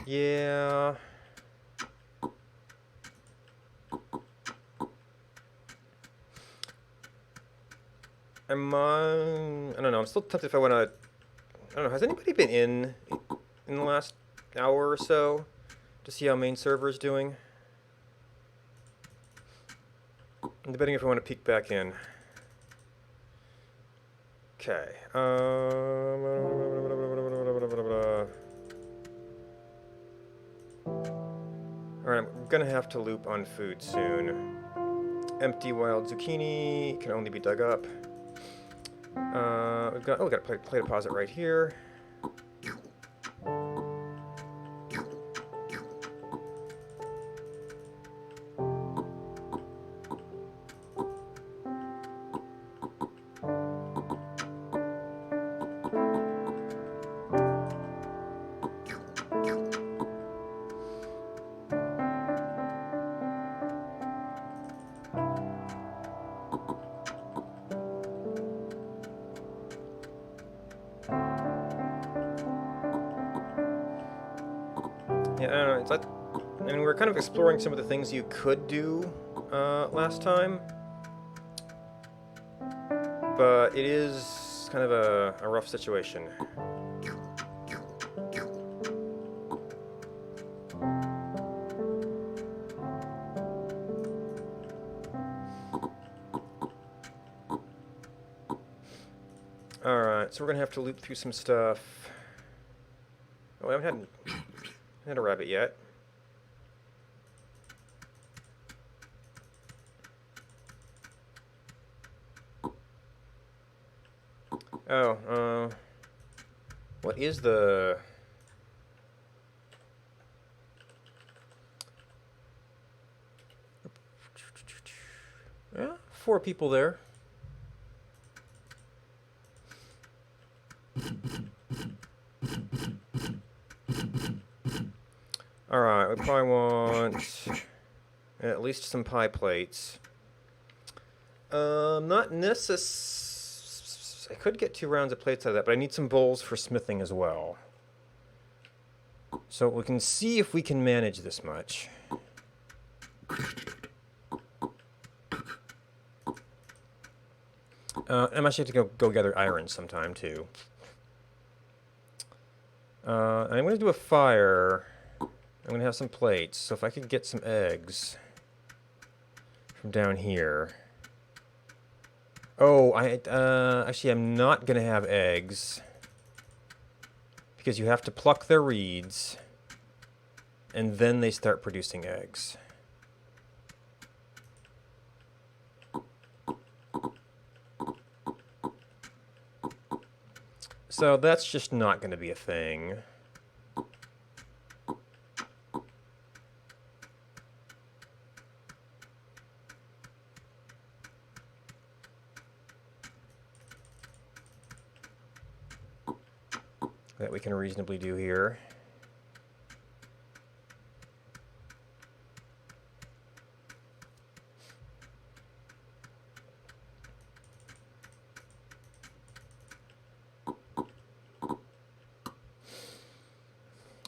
Speaker 4: Yeah. I don't know. I'm still tempted if I want to. I don't know. Has anybody been in the last hour or so to see how main server is doing? I'm debating if I want to peek back in. Okay. Alright, I'm gonna have to loop on food soon. Empty wild zucchini can only be dug up. We got a plate deposit right here. Yeah, I don't know. It's like, I mean, we were kind of exploring some of the things you could do last time, but it is kind of a rough situation. Alright, so we're gonna have to loop through some stuff. Oh, I haven't had a rabbit yet. Oh, what is the... Yeah, 4 people there. Alright, we probably want at least some pie plates. Not necess... I could get 2 rounds of plates out of that, but I need some bowls for smithing as well. So we can see if we can manage this much. I'm actually have to go gather iron sometime, too. I'm going to do a fire. I'm going to have some plates, so if I could get some eggs from down here. Oh, actually, I'm not going to have eggs. Because you have to pluck their reeds, and then they start producing eggs. So that's just not going to be a thing. That we can reasonably do here.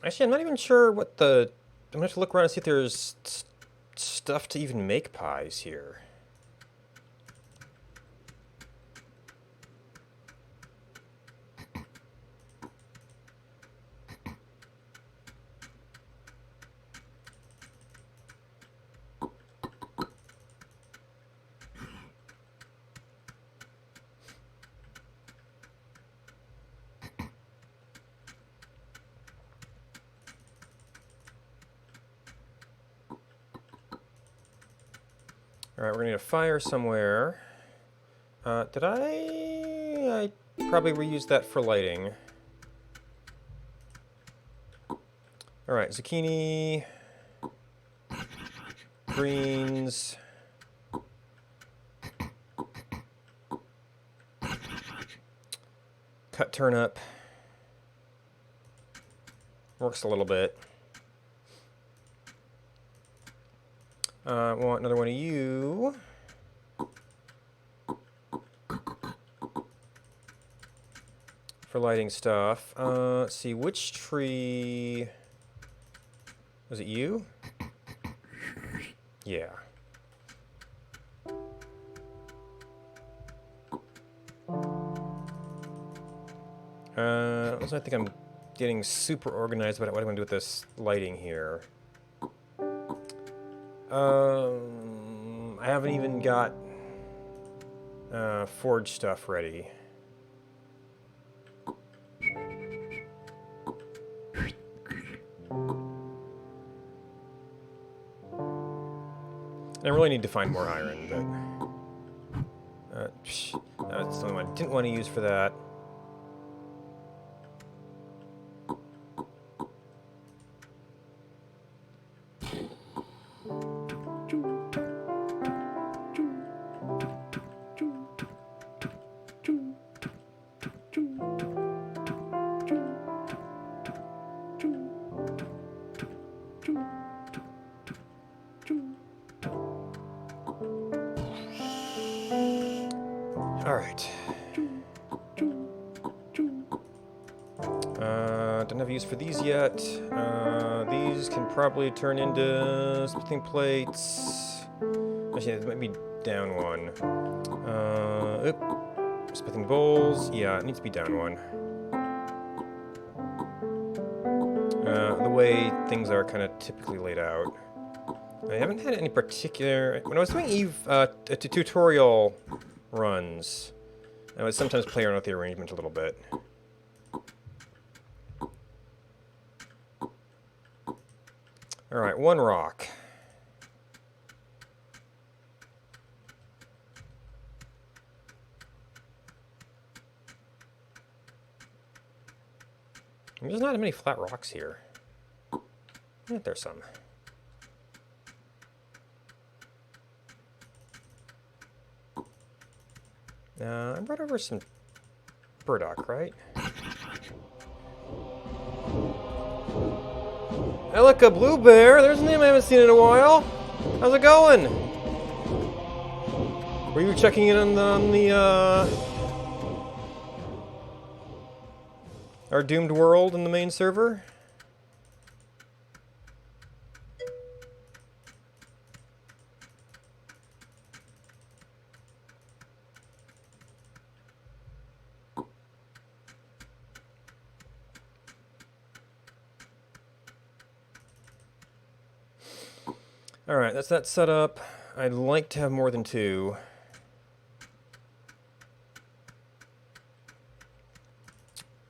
Speaker 4: Actually, I'm not even sure what the... I'm going to have to look around and see if there's stuff to even make pies here. Alright, we're going to need a fire somewhere. Did I probably reused that for lighting. Alright, zucchini, greens, cut turnip. Works a little bit. Want another one of you. For lighting stuff. Let's see, which tree... Was it you? Yeah. I think I'm getting super organized about what I'm going to do with this lighting here. I haven't even got forge stuff ready. I really need to find more iron, but that's the one I didn't want to use for that. Alright. Don't have use for these yet. These can probably turn into smithing plates. Actually, it might be down one. Smithing bowls. Yeah, it needs to be down one. The way things are kind of typically laid out. I haven't had any particular... When I was doing Eve tutorial runs, I would sometimes play around with the arrangement a little bit. Alright, one rock. There's not many flat rocks here. Yeah, there's some. I brought over some burdock, right? Elika Blue Bear, there's a name I haven't seen in a while. How's it going? Were you checking in on our doomed world in the main server? Alright, that's that set up. I'd like to have more than two.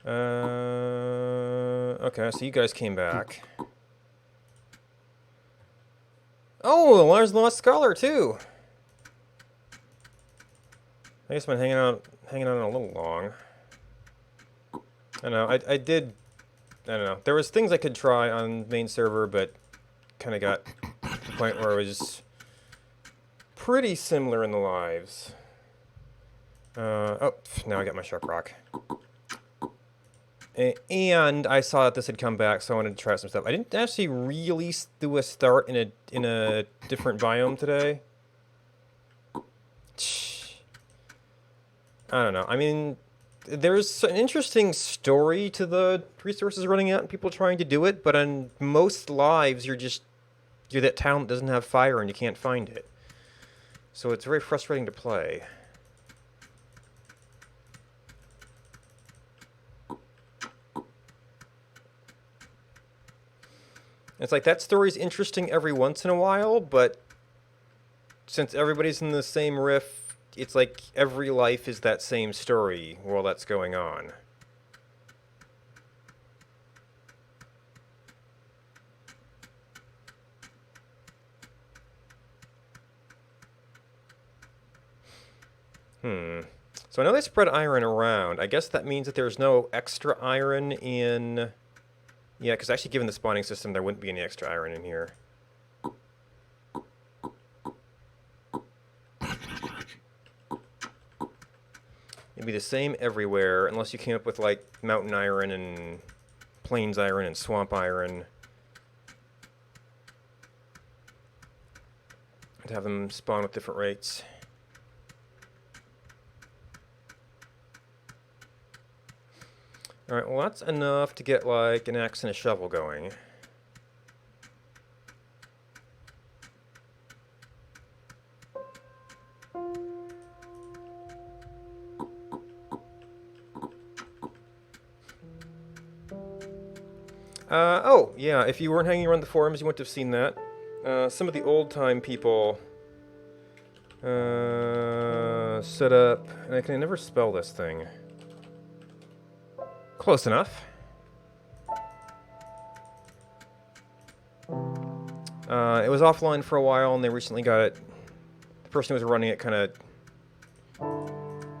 Speaker 4: Okay, so you guys came back. Oh, there's the Lost Scholar too. I guess I've been hanging on a little long. I don't know, I don't know. There was things I could try on main server, but kind of got to the point where it was pretty similar in the lives. Oh, now I got my sharp rock. And I saw that this had come back, so I wanted to try some stuff. I didn't actually really do a start in a different biome today. I don't know. I mean, there's an interesting story to the resources running out and people trying to do it, but on most lives, you're that town that doesn't have fire and you can't find it. So it's very frustrating to play. It's like that story's interesting every once in a while, but since everybody's in the same riff, it's like every life is that same story while that's going on. So I know they spread iron around. I guess that means that there's no extra iron in... Yeah, because actually given the spawning system, there wouldn't be any extra iron in here. It'd be the same everywhere, unless you came up with, like, mountain iron and plains iron and swamp iron. To have them spawn with different rates. Alright, well that's enough to get, like, an axe and a shovel going. Oh, yeah, if you weren't hanging around the forums, you wouldn't have seen that. Some of the old-time people set up... I can never spell this thing. Close enough. It was offline for a while, and they recently got it. The person who was running it kind of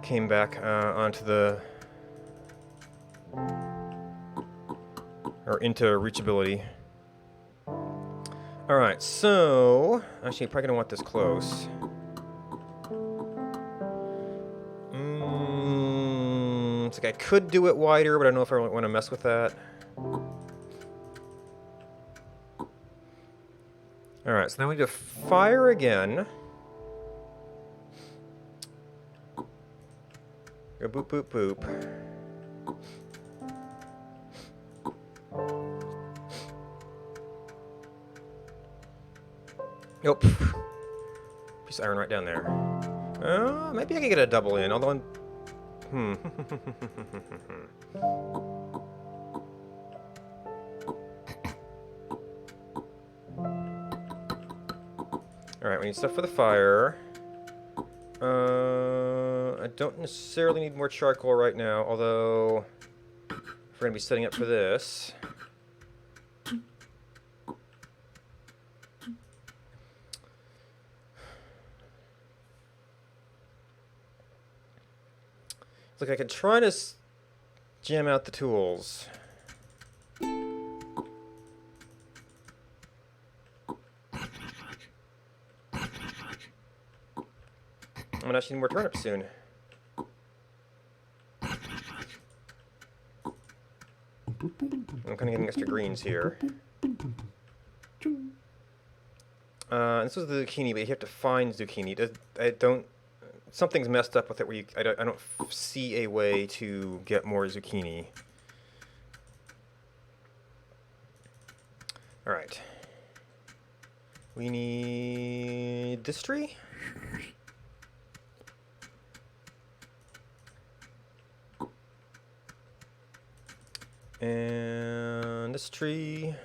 Speaker 4: came back onto the... or into reachability. Alright, so... Actually, I'm probably gonna want this close. It's like I could do it wider, but I don't know if I want to mess with that. Alright, so now we need to fire again. Go boop, boop, boop. Nope. Piece of iron right down there. Maybe I can get a double in, although Alright, we need stuff for the fire. I don't necessarily need more charcoal right now, although if we're going to be setting up for this. Look, I could try to jam out the tools. I'm gonna actually need more turnips soon. I'm kind of getting extra greens here. This was the zucchini, but you have to find zucchini. I don't... Something's messed up with it where I don't see a way to get more zucchini. Alright. We need this tree? And this tree.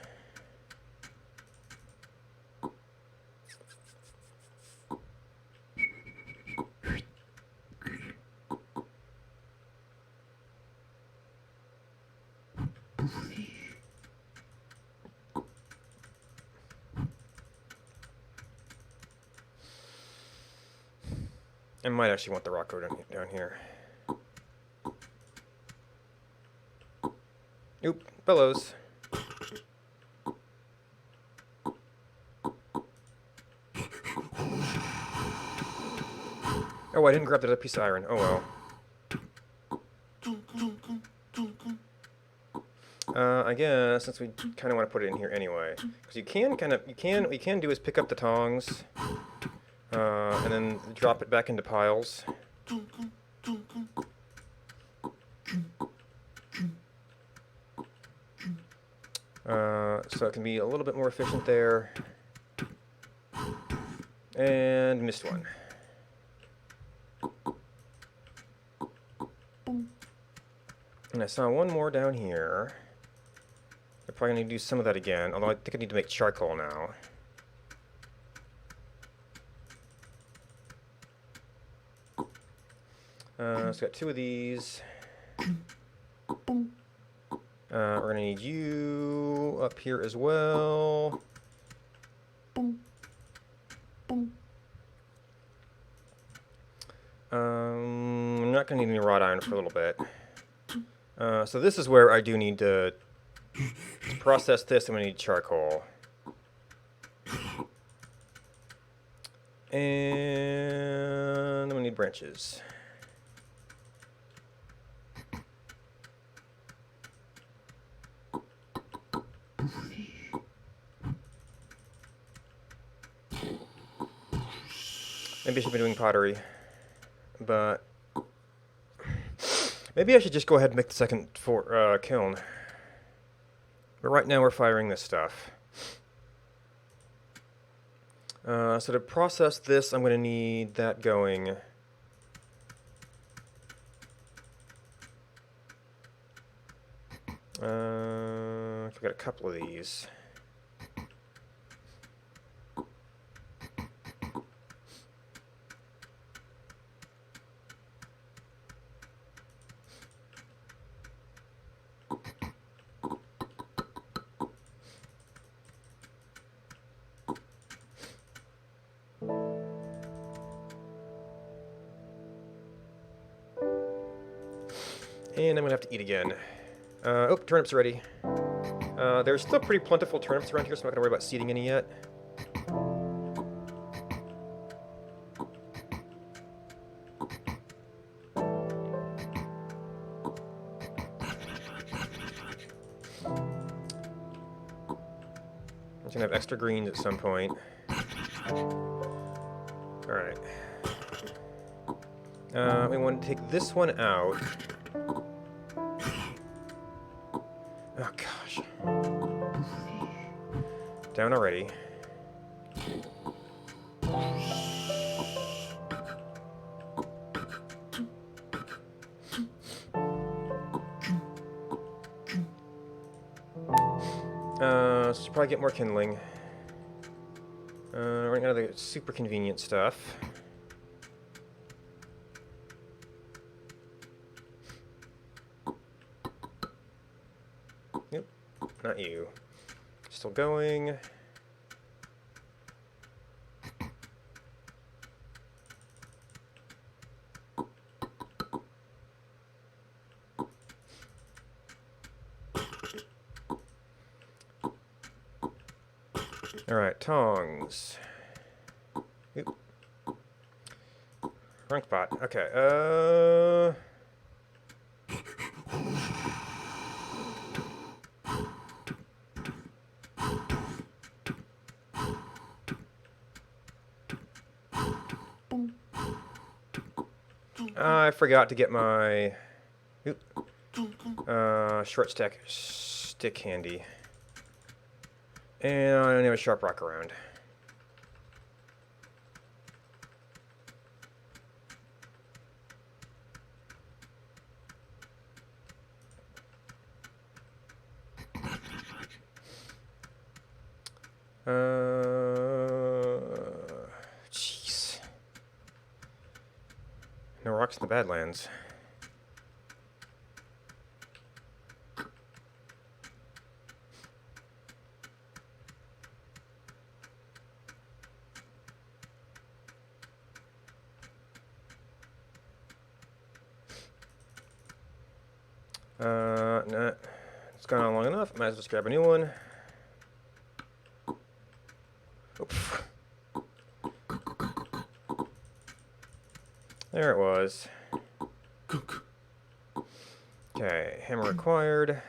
Speaker 4: I might actually want the rock down here. Oop, bellows. Oh, I didn't grab the other piece of iron. Oh well. I guess since we kind of want to put it in here anyway, because what you can do is pick up the tongs, and then drop it back into piles. So it can be a little bit more efficient there. And missed one. And I saw one more down here. I'm probably going to do some of that again, although I think I need to make charcoal now. So got 2 of these. We're going to need you up here as well. I'm not going to need any wrought iron for a little bit. So this is where I do need to process this. I'm going to need charcoal. And I'm going to need branches. Maybe I should be doing pottery, but maybe I should just go ahead and make the second kiln. But right now we're firing this stuff. So to process this, I'm going to need that going. I've got a couple of these. And I'm going to have to eat again. Oh, turnips are ready. There's still pretty plentiful turnips around here, so I'm not going to worry about seeding any yet. I'm going to have extra greens at some point. Alright. We want to take this one out. Oh gosh. Down already. So should probably get more kindling. Running out of the super convenient stuff. Nope, not you. Still going. Alright, tongs. Oop. Wrong spot. Okay, I forgot to get my short stick handy. And I don't have a sharp rock around. Jeez. No rocks in the Badlands. Nah. It's gone on long enough. Might as well just grab a new one. Oops. There it was. Okay, hammer required.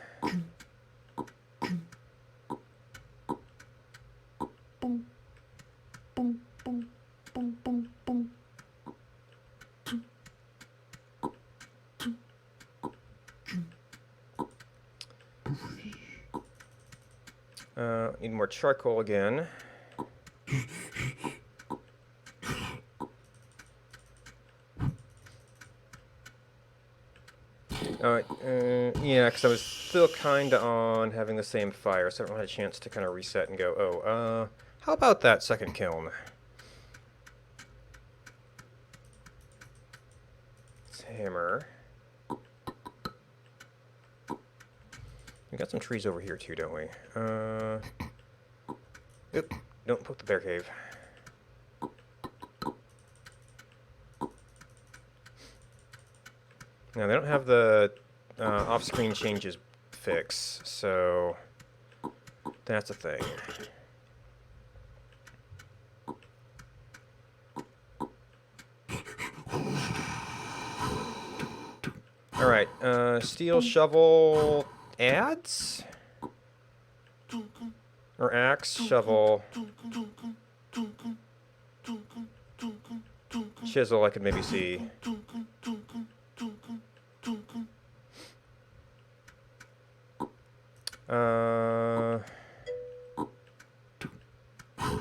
Speaker 4: Need more charcoal again. Yeah, because I was still kind of on having the same fire, so I haven't had a chance to kind of reset and go, oh, how about that second kiln? Let's hammer. We got some trees over here too, don't we? Oop, don't poke the bear cave. Now, they don't have the off-screen changes fix, so that's a thing. Alright, steel shovel adds? Or axe, shovel, chisel I could maybe see.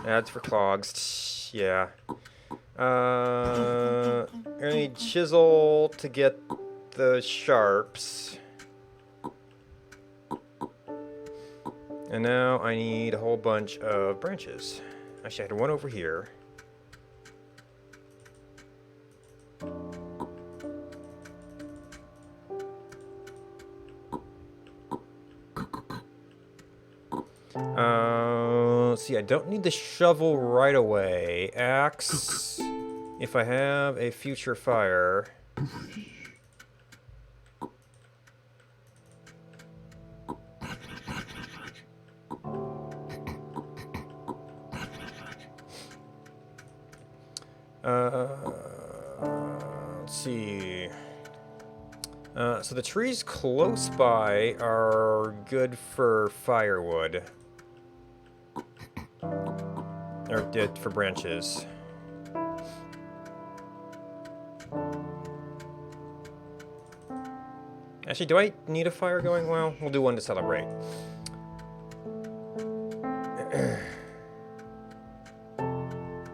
Speaker 4: Adds for clogs, yeah. I need chisel to get the sharps. And now I need a whole bunch of branches. Actually, I had one over here. Let's see, I don't need the shovel right away. Axe, if I have a future fire. Let's see. So the trees close by are good for firewood. Or dead for branches. Actually, do I need a fire going? Well, we'll do one to celebrate.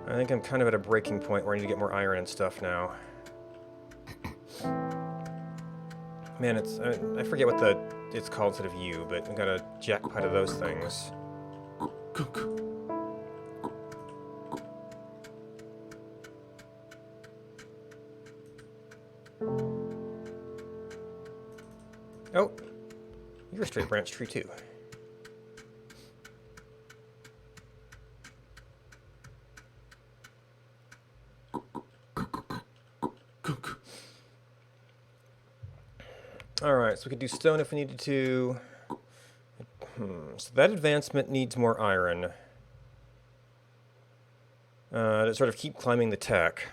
Speaker 4: I think I'm kind of at a breaking point where I need to get more iron and stuff now. Man, it's I forget what it's called instead of you, but I got a jackpot of those things. Oh, you're a straight branch tree too. Alright, so we could do stone if we needed to. So that advancement needs more iron. To sort of keep climbing the tech.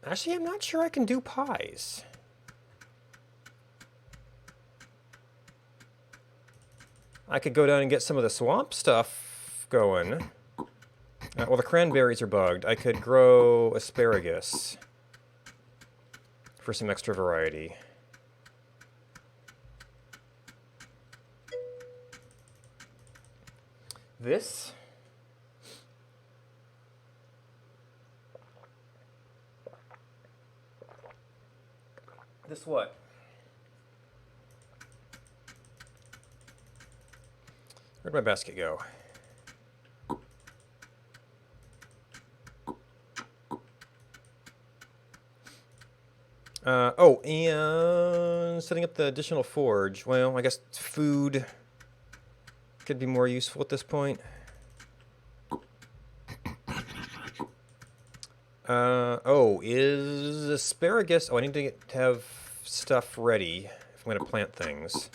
Speaker 4: Actually, I'm not sure I can do pies. I could go down and get some of the swamp stuff going. Well, the cranberries are bugged. I could grow asparagus for some extra variety. This? This what? Where'd my basket go? Oh, and setting up the additional forge. Well, I guess food could be more useful at this point. Oh, is asparagus... Oh, I need to have stuff ready if I'm going to plant things.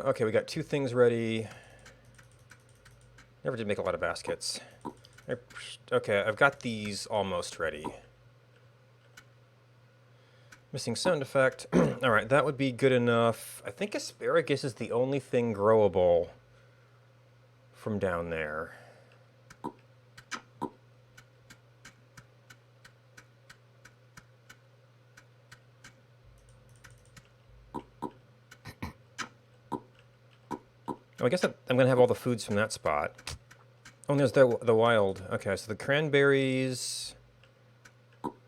Speaker 4: Okay, we got two things ready. Never did make a lot of baskets. Okay, I've got these almost ready. Missing sound effect. Alright, that would be good enough. I think asparagus is the only thing growable from down there. Oh, I guess I'm going to have all the foods from that spot. Oh, and there's the wild. Okay, so the cranberries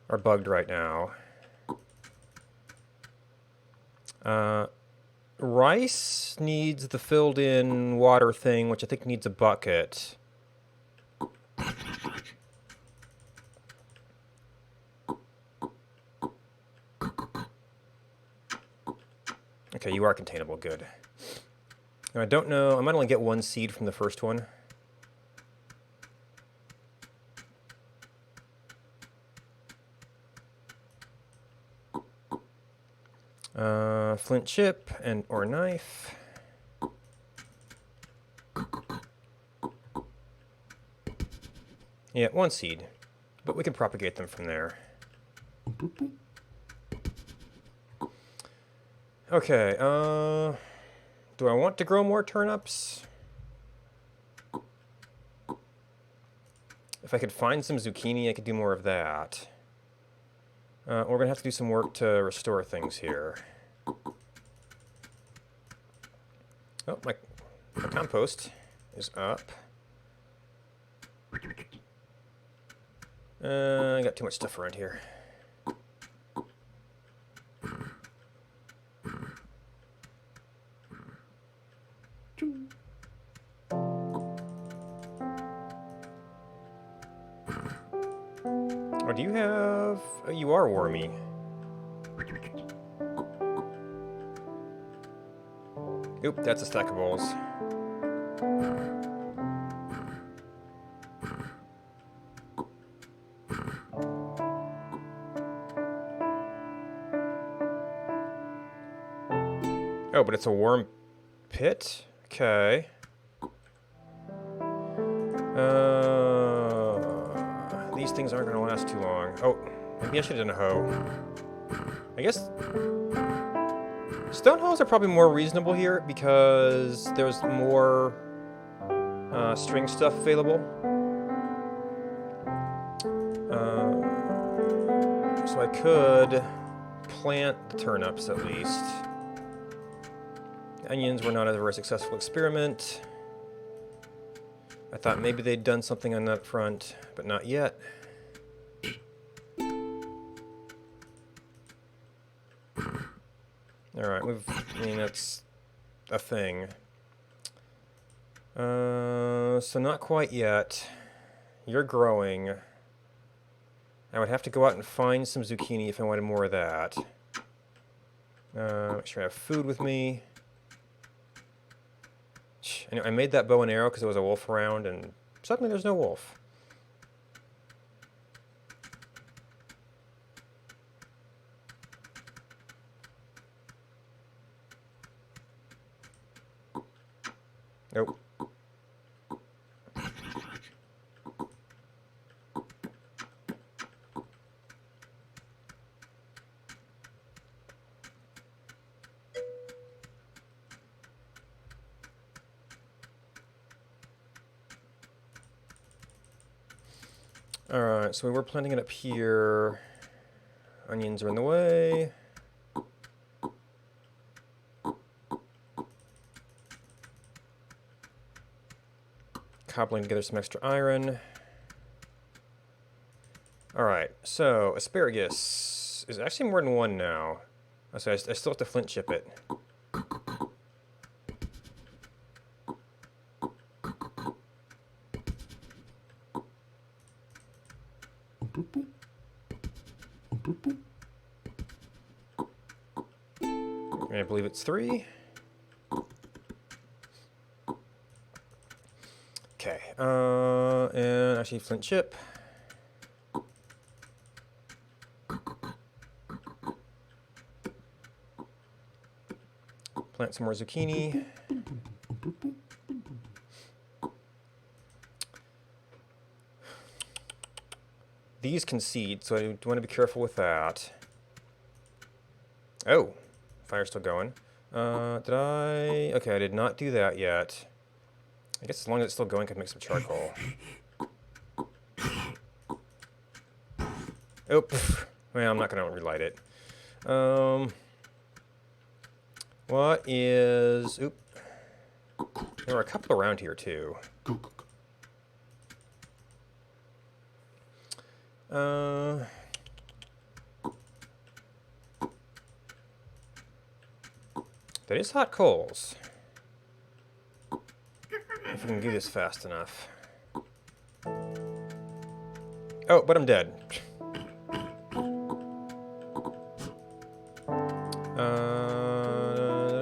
Speaker 4: are bugged right now. Rice needs the filled-in water thing, which I think needs a bucket. Okay, you are containable. Good. Now, I don't know. I might only get one seed from the first one. Flint chip or knife. Yeah, one seed. But we can propagate them from there. Okay, do I want to grow more turnips? If I could find some zucchini, I could do more of that. We're going to have to do some work to restore things here. Oh, my compost is up. I got too much stuff around here. Oh, do you have... Oh, you are wormy. Oop, that's a stack of bowls. Oh, but it's a pit? Okay. These things aren't going to last too long. Oh, maybe I should have done a hoe. I guess stone hoes are probably more reasonable here because there's more string stuff available. So I could plant the turnips at least. Onions were not a very successful experiment. I thought maybe they'd done something on that front, but not yet. Alright, I mean, that's a thing. So not quite yet. You're growing. I would have to go out and find some zucchini if I wanted more of that. Make sure I have food with me. I made that bow and arrow because there was a wolf around, and suddenly there's no wolf. Nope. Alright, so we were planting it up here. Onions are in the way. Cobbling together some extra iron. Alright, so asparagus is actually more than one now. So I still have to flint chip it. I believe it's 3. Okay, and actually flint chip. Plant some more zucchini. These can seed, so I want to be careful with that. Oh, fire's still going. Did I? Okay, I did not do that yet. I guess as long as it's still going, I can make some charcoal. Oh, well, I'm not going to relight it. What is... Oop. There are a couple around here, too. That is hot coals. If we can do this fast enough. Oh, but I'm dead. I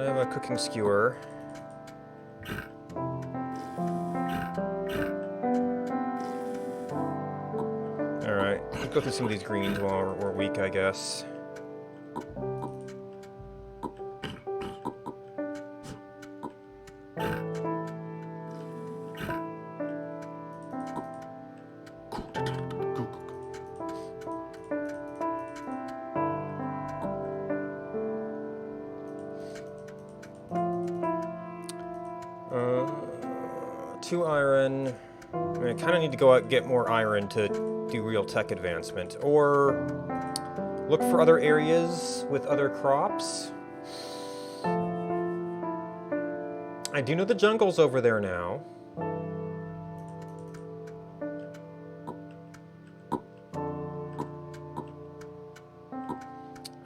Speaker 4: have a cooking skewer. Alright, let's go through some of these greens while we're weak, I guess. Two iron. I mean, I kind of need to go out and get more iron to do real tech advancement. Or look for other areas with other crops. I do know the jungle's over there now.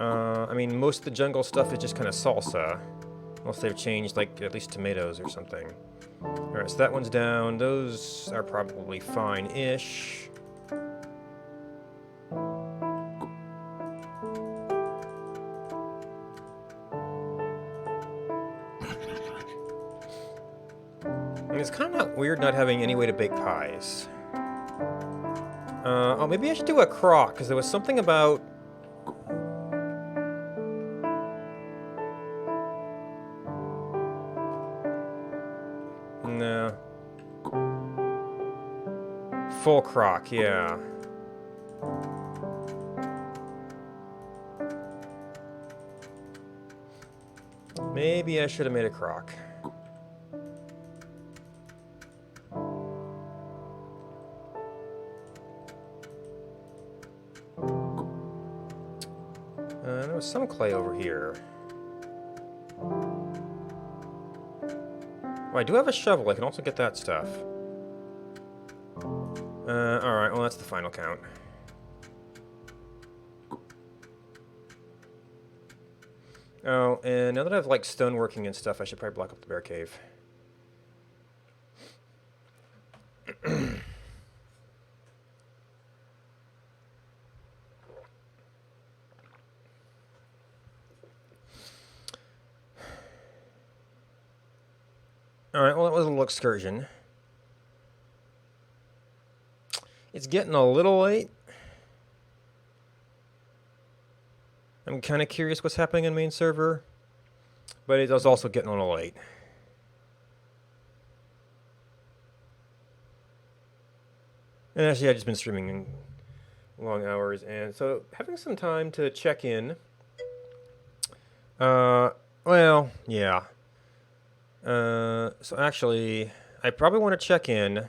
Speaker 4: I mean, most of the jungle stuff is just kind of salsa. Unless they've changed, like, at least tomatoes or something. Alright, so that one's down. Those are probably fine-ish. And it's kind of weird not having any way to bake pies. Oh, maybe I should do a crock, because there was something about... No. Full crock, yeah. Maybe I should have made a crock. There was some clay over here. Oh, I do have a shovel. I can also get that stuff. Alright, well, that's the final count. Oh, and now that I have, like, stoneworking and stuff, I should probably block up the bear cave. Alright, well, that was a little excursion. It's getting a little late. I'm kind of curious what's happening in main server, but it is also getting a little late. And actually, I've just been streaming in long hours, and so having some time to check in. Well, yeah. So actually, I probably want to check in.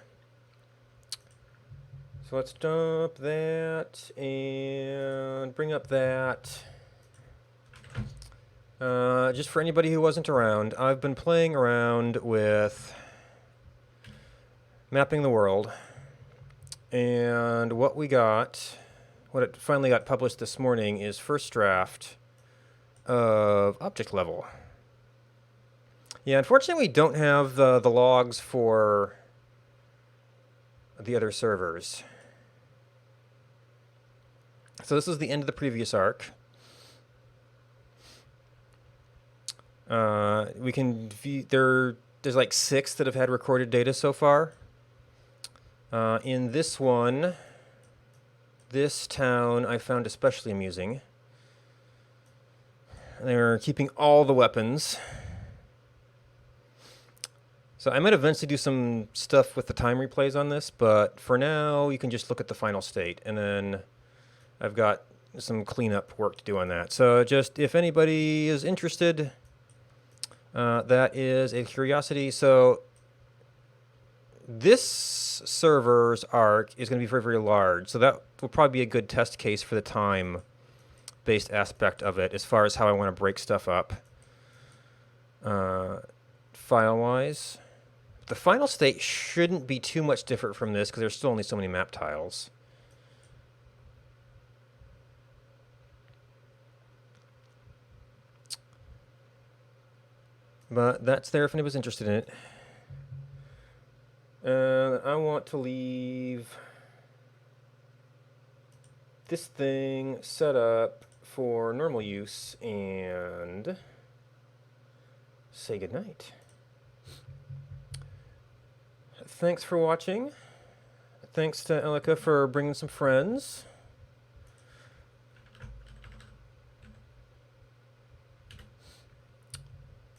Speaker 4: So let's dump that and bring up that. Just for anybody who wasn't around, I've been playing around with mapping the world. And what we got, what it finally got published this morning, is first draft of object level. Yeah, unfortunately we don't have the logs for the other servers. So this is the end of the previous arc. We can view, there's like 6 that have had recorded data so far. In this one, this town I found especially amusing. They're keeping all the weapons. So I might eventually do some stuff with the time replays on this, but for now you can just look at the final state. And then I've got some cleanup work to do on that. So just if anybody is interested, that is a curiosity. So this server's arc is going to be very, very large. So that will probably be a good test case for the time-based aspect of it as far as how I want to break stuff up. File-wise, the final state shouldn't be too much different from this because there's still only so many map tiles. But that's there if anybody's interested in it. I want to leave this thing set up for normal use and say goodnight. Thanks for watching. Thanks to Elika for bringing some friends.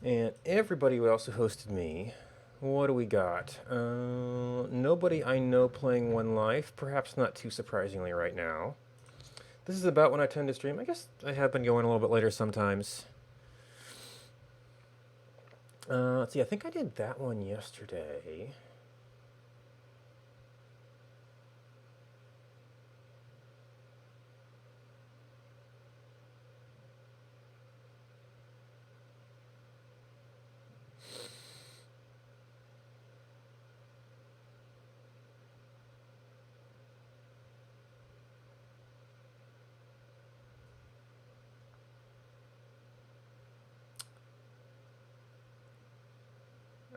Speaker 4: And everybody who also hosted me. What do we got? Nobody I know playing One Life. Perhaps not too surprisingly right now. This is about when I tend to stream. I guess I have been going a little bit later sometimes. Let's see, I think I did that one yesterday.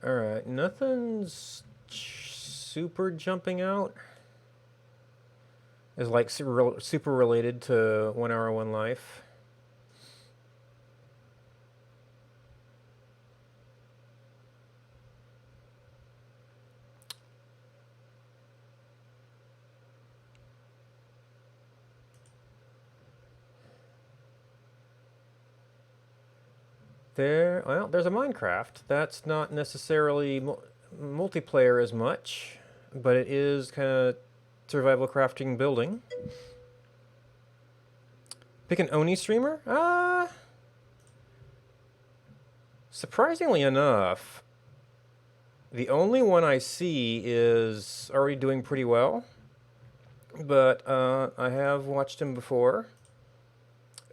Speaker 4: Alright, nothing's super jumping out. Is like super related to 1 Hour 1 Life. Well, there's a Minecraft. That's not necessarily multiplayer as much, but it is kind of survival crafting building. Pick an Oni streamer? Surprisingly enough, the only one I see is already doing pretty well, but I have watched him before.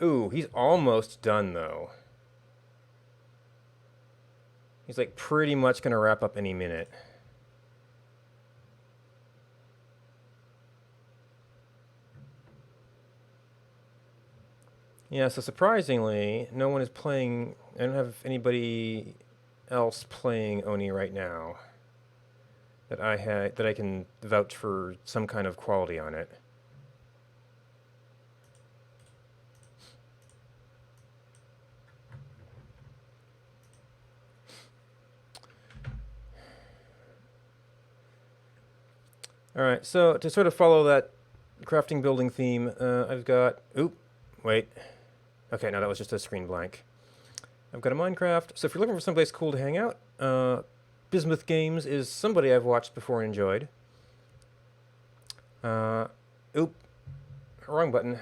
Speaker 4: Ooh, he's almost done though. He's like pretty much going to wrap up any minute. Yeah, so surprisingly, no one is playing. I don't have anybody else playing Oni right now that I can vouch for some kind of quality on it. Alright, so to sort of follow that crafting building theme, I've got... Oop, wait. Okay, no, that was just a screen blank. I've got a Minecraft. So if you're looking for someplace cool to hang out, Bismuth Games is somebody I've watched before and enjoyed. Oop, wrong button.